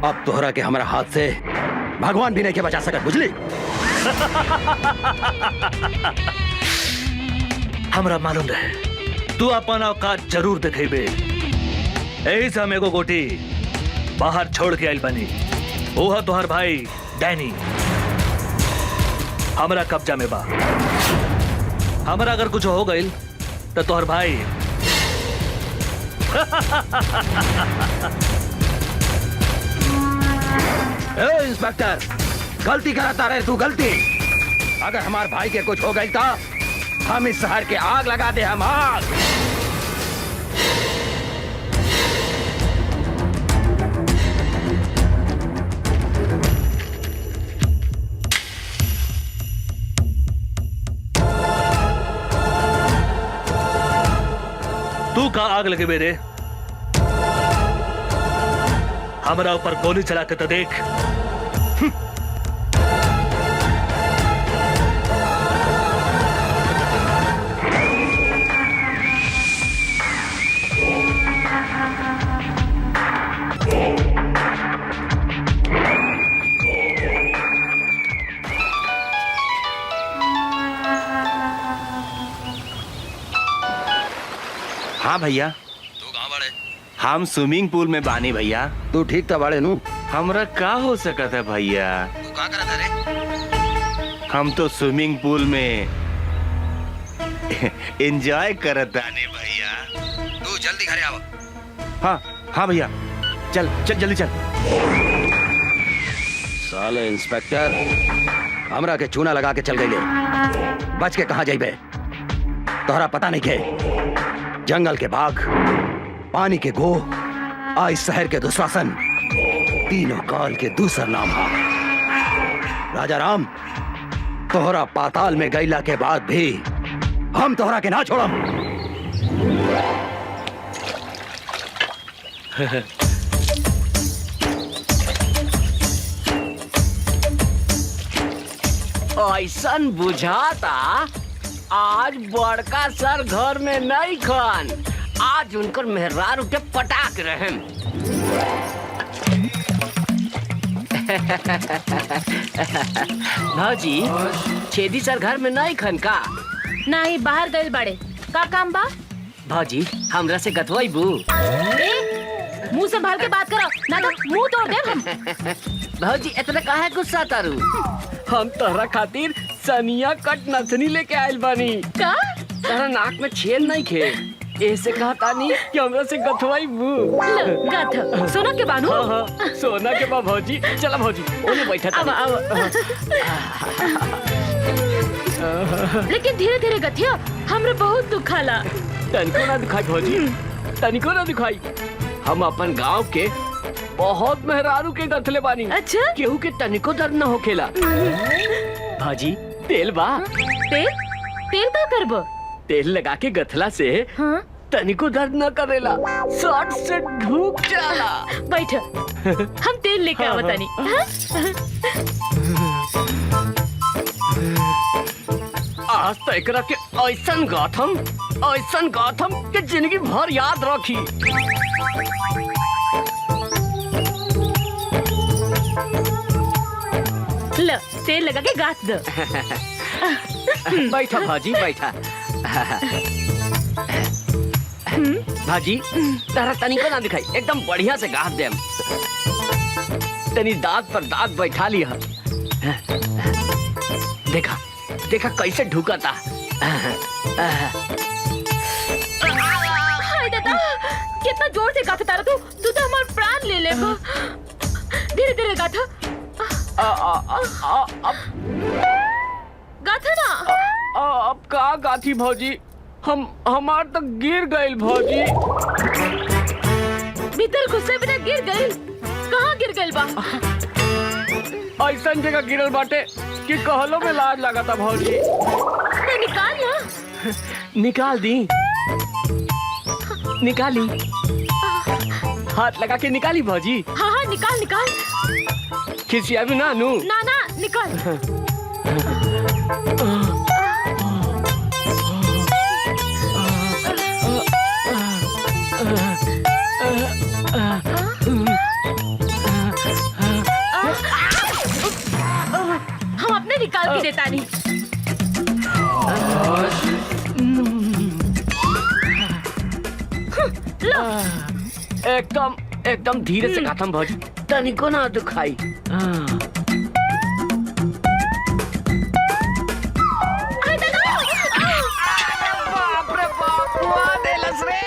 अब तोहरा के हमारा हाथ से भगवान भी नहीं के बचा सकत, बुझली? हमरा मालूम रहे तू अपन औकात जरूर दिखेबे। यही से हम एगो गोटी बाहर छोड़ के आइल बनी। ओह तोहर भाई डैनी हमरा कब्जा में बा। हमरा अगर कुछ हो गइल तो तोहर भाई इंस्पेक्टर, गलती कराता रहे तू, गलती। अगर हमारे भाई के कुछ हो गई था, हम इस शहर के आग लगा दे, हम आग। तू कहाँ आग लगे मेरे? हमारा ऊपर गोली चला के तो देख। हाँ भैया, तू कहाँ बड़े? हम स्विमिंग पूल में बानी भैया। तू ठीक था बड़े नू? हमरा का हो सकता है भैया? तू कहाँ करा था रे? हम तो स्विमिंग पूल में एंजॉय करत आने भैया। तू जल्दी घरे आओ। हाँ हाँ भैया, चल चल जल्दी चल। साले इंस्पेक्टर, हमरा के चूना लगा के चल गई ले। बच के कहाँ जाइबे? तोहरा पता नहीं के जंगल के बाघ, पानी के गो, आज शहर के दुशासन, तीनों काल के दूसर नाम है। राजा राम, तोहरा पाताल में गईला के बाद भी हम तोहरा के ना छोड़म। ऐसन बुझाता आज बड़का सर घर में नहीं खन, आज उनकर मेहरार उठे पटाक रहे। भाजी, छेदी सर घर में नहीं खन का? नहीं, बाहर गए बड़े। का काम बा? भाजी, हमरा से गथवाई बू। मुंह संभाल के बात करो, ना तो मुंह तोड़ दे हम। भाजी, इतना काहे गुस्सा तारू? हम तोहरा खातिर सनिया कट नथनी लेके आयल बानी। का? तोहरा नाक में छेद नहीं खे, ऐसे कहता नहीं कि हमरा से गथवाई बू। गथ सोना के बानू? हाँ हाँ, सोना के बा भौजी। चला भौजी, ओने बैठा था। लेकिन धीरे धीरे गथिया, हमरे बहुत दुखाला। तनिको ना दुखाई भौजी, तनिको ना दुखाई। हम अपन गांव के बहुत मेहरारू के गथले बानी। अच्छा? केहू के तनिको दर्द न होखेला। भाजी, तेल बा? तेल? तेल का करबो? तेल लगा के गथला से हाँ? तनिको दर्द न करेला, सट से ढूक जाला। बैठ, हम तेल लेके आवतानी। आज तो एकरा के ऐसन गाथम के जिंदगी भर याद रखी। लो, तेल लगा के गाथ दो। बैठा भाजी, बैठा। भाजी, तारा तनिको ना दिखाई, एकदम बढ़िया से गाथ देम। तनी दांत पर दांत बैठा लिया। देखा देखा कैसे ढुका था। हाय दादा, कितना जोर से गाथा तारा तू तो हमारा प्राण ले ले। धीरे धीरे गाथा। गाथा ना। अब का गाथी भौजी, हमार तो गिर गइल भौजी। भीतर घुसे बिना गिर गइल? कहाँ गिर गइल बा? ऐसन जगह गिरल बाटे कि कहलो में लाज लगा था भौजी। तो निकाल ना। निकाल दी, निकाली। हाथ लगा के निकाली भौजी। हाँ हाँ, निकाल निकाल। खिसिया भी ना नू। ना ना, निकाल। हम अपने निकाल के देता नहीं। लो। एकदम धीरे से गाथम भौजी, तनिको ना दुखाई। बाप रे बाप, देलस रे।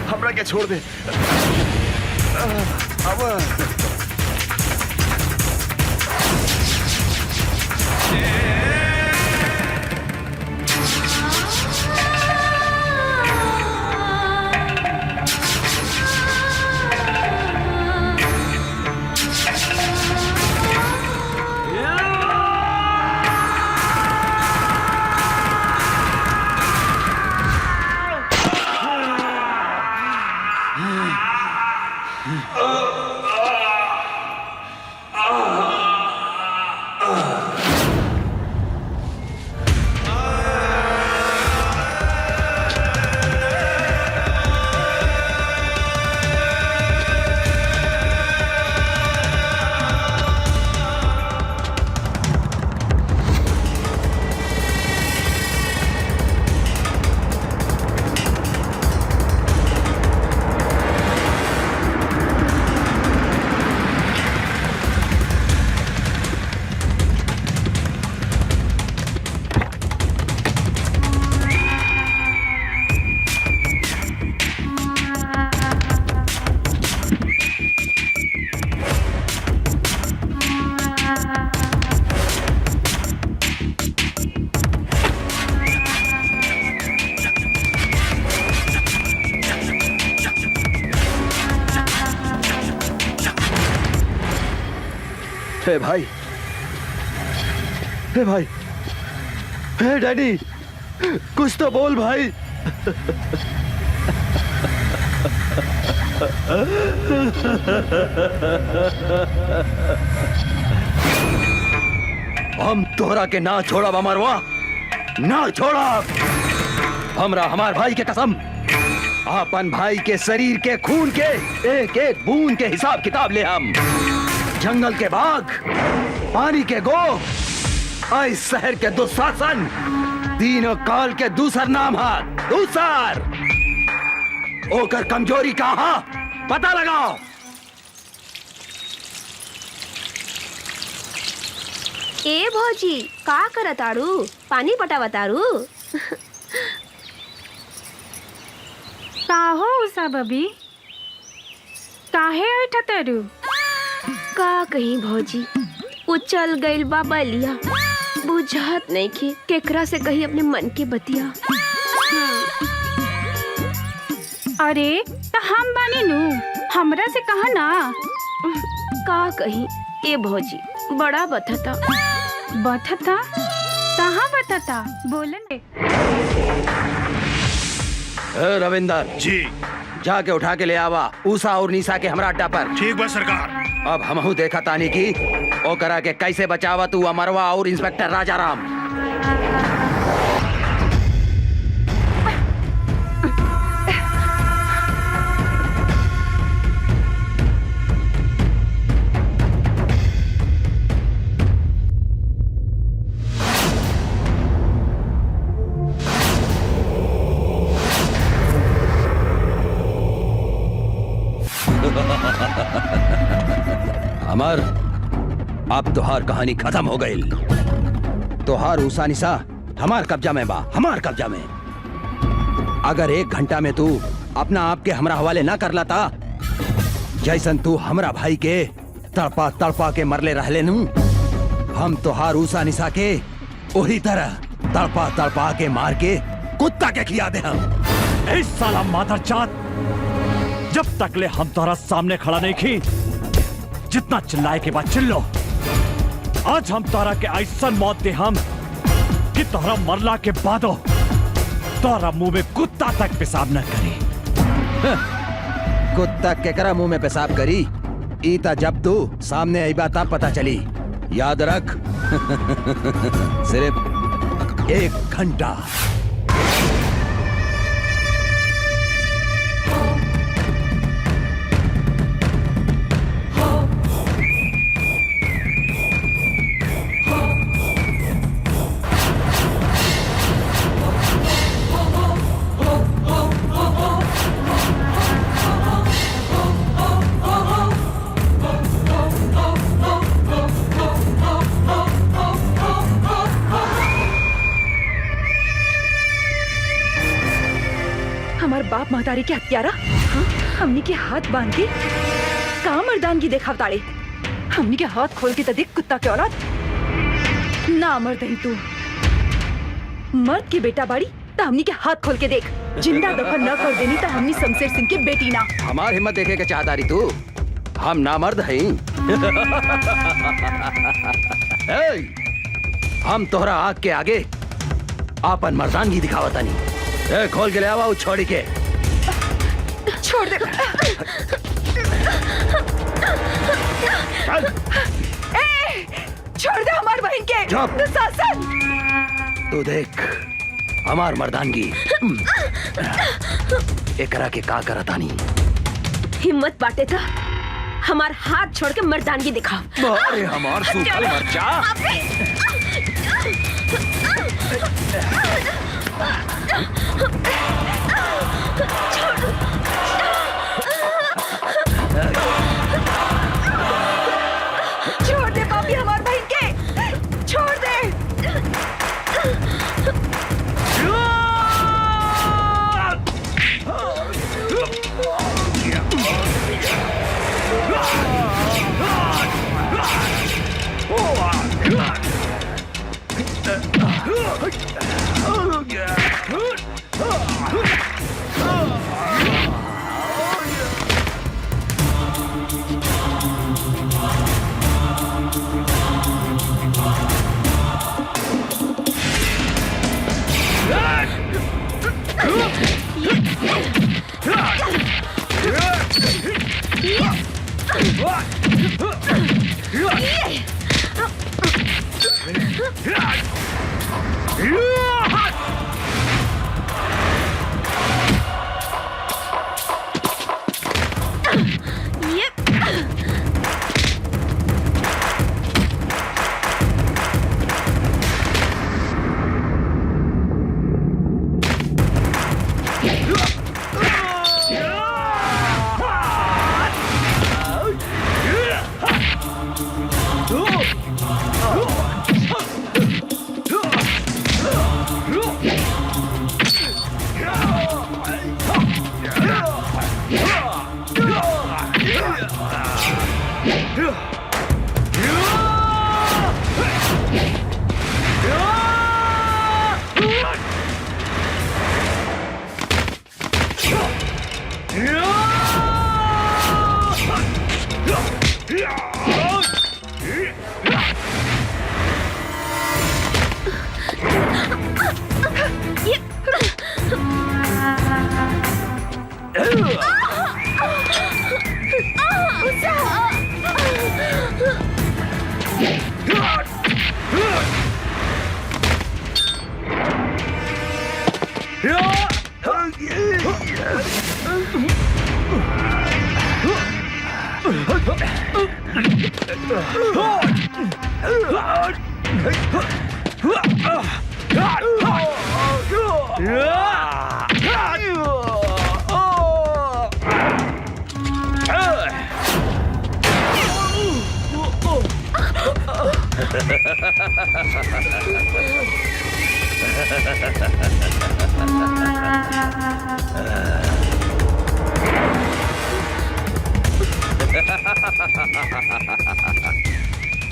हमरा के छोड़ दे। अब हे भाई, हे भाई, हे डैडी, कुछ तो बोल भाई। हम तोहरा के ना छोड़ा अमरवा, ना छोड़ा। हमरा हमार भाई के कसम, अपन भाई के शरीर के खून के एक एक बूंद के हिसाब किताब ले हम। जंगल के बाघ, पानी के गो, इस शहर के दुशासन, तीनों काल के दूसर नाम है दूसर। ओकर कमजोरी कहा पता लगाओ। ए भौजी का करतारू? पानी पटावतारू? काहो उषा बबी, काहे ऐठतरू? का कहीं भौजी, उचल गइल बा बलिया, बुझ बुझात नहीं की केकरा से कही अपने मन के बतिया। अरे तो हम बानी नू, हमरा से कहा ना। का कही ए भौजी बड़ा बथता। बथता कहाँ बथता बोले। रविंदर जी जाके उठा के ले आवा उषा और निशा के हमरा अड्डा पर। ठीक बा सरकार। अब हमहू देखा तानी की ओ करा के कैसे बचावा तू अमरवा और इंस्पेक्टर राजाराम। अमर अब तुहार कहानी खत्म हो गई। तुहार उषा निशा हमार कब्जा में बा, हमार कब्जा में। अगर 1 घंटा में तू अपना आप के हमरा हवाले ना कर लाता, जैसन तू हमरा भाई के तड़पा तड़पा के मरले रहले नू, हम तुहार उषा निशा के वही तरह तड़पा तड़पा के मार के कुत्ता के खिया दे हम। इस साला मादरजात, जब तक ले हम तोहरा सामने खड़ा नहीं की, जितना चिल्लाए के बाद चिल्लो। आज हम तोहरा के ऐसा मौत दे हम कि तोहरा मरला के बादो तोहरा मुंह में कुत्ता तक पेशाब न करी। कुत्ता केकरा मुंह में पेशाब करी, ईता जब तू सामने आई बात पता चली। याद रख सिर्फ 1 घंटा। बाप महतारी के हत्यारा हमनी के हाथ बांध के का मर्दानगी देखाव ताड़े। हमनी के हाथ खोल के त देख कुत्ता के औलाद ना मर्द ही तू। मर्द की बेटा बाड़ी तो हमनी के हाथ खोल के देख। जिंदा दफन न कर देनी तो हमनी शमशेर सिंह के बेटी ना। हमार हिम्मत देखे के चाहता रही तू, हम नामर्द हैं। हम तोहरा आग के आगे आपन मर्दानगी दिखावता नहीं। खोल के ले आवा छोड़ी के। छोड़ दे। छोड़ दे हमार बहन के। दुशासन तू देख हमार मर्दानगी एकरा के का करतानी। हिम्मत बाटे था हमार हाथ छोड़ के मर्दानगी दिखाओ। अरे हमार सूखल मर्चा। छोड़ दे पापी हमार बहन के। छोड़ दे।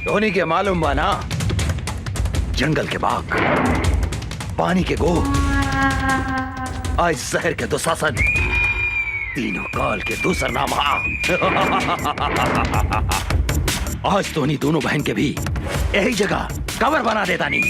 धोनी के मालूम बा ना, जंगल के बाघ, पानी के गो, आज शहर के दुशासन, तीनों काल के दूसर नाम आज धोनी दोनों बहन के भी यही जगह कवर बना देता नहीं।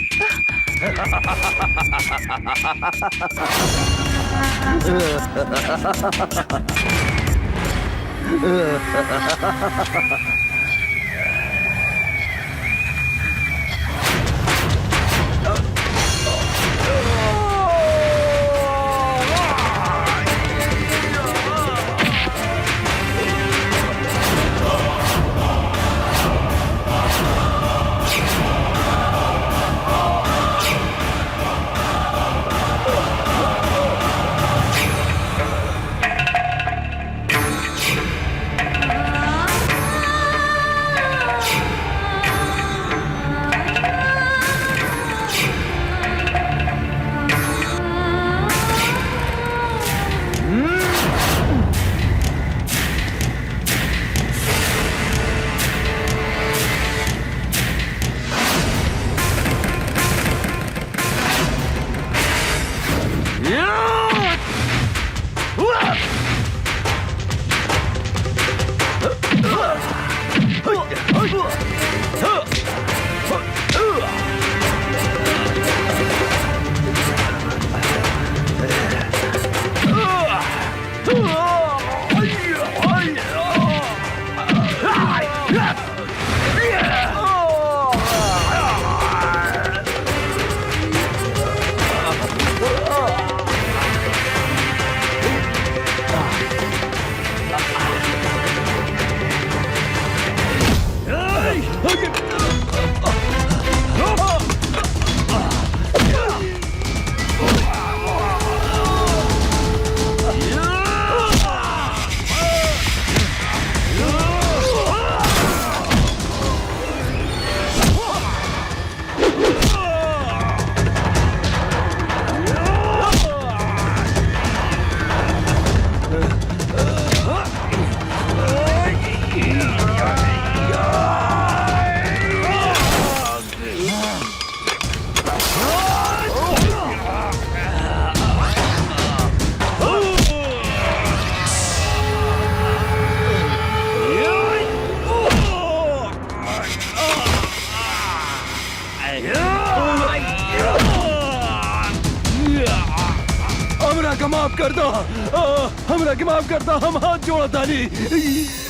माफ कर दो, हमरा के माफ कर दो, हम हाथ जोड़ा तानी।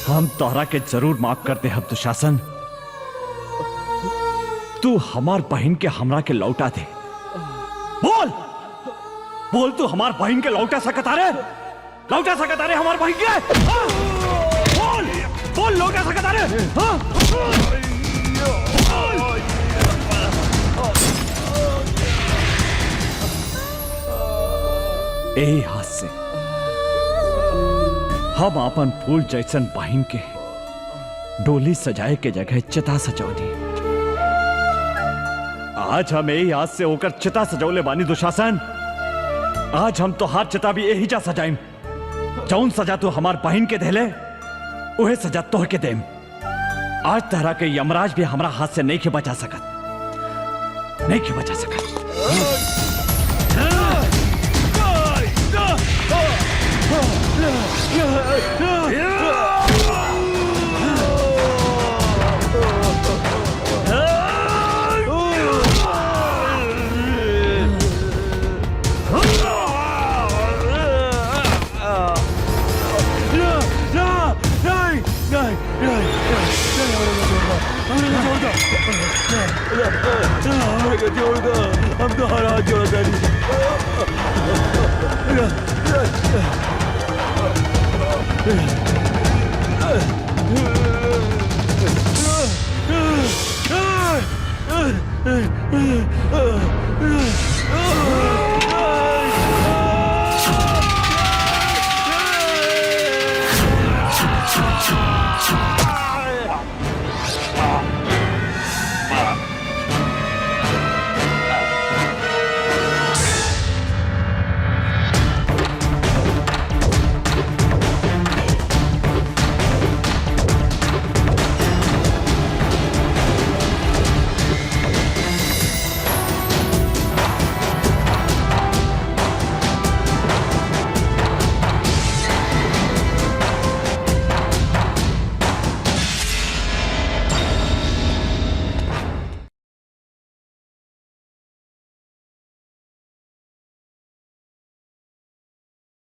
हम तोहरा के जरूर माफ करते हम दुशासन, तू हमार बहन के हमरा के लौटा दे। बोल बोल, तू हमार बहन के लौटा सकता रे? लौटा सकता रे हमार बहन के? बोल बोल, लौटा सकता रे? यही हाथ से हम अपन फूल जैसन बहन के डोली सजाए के जगह चिता सजौनी। आज हम यही हाथ से होकर चिता सजौले बानी दुशासन। आज हम तो हाथ चिता भी यही जा सजाइम। जौन सजा तू हमार बहन के देले उहे सजा तोह के देम। आज तहरा के यमराज भी हमरा हाथ से नहीं के बचा सकत, नहीं के बचा सकत। छोड़ दो, हम तो हर हाथ जोड़ा नहीं।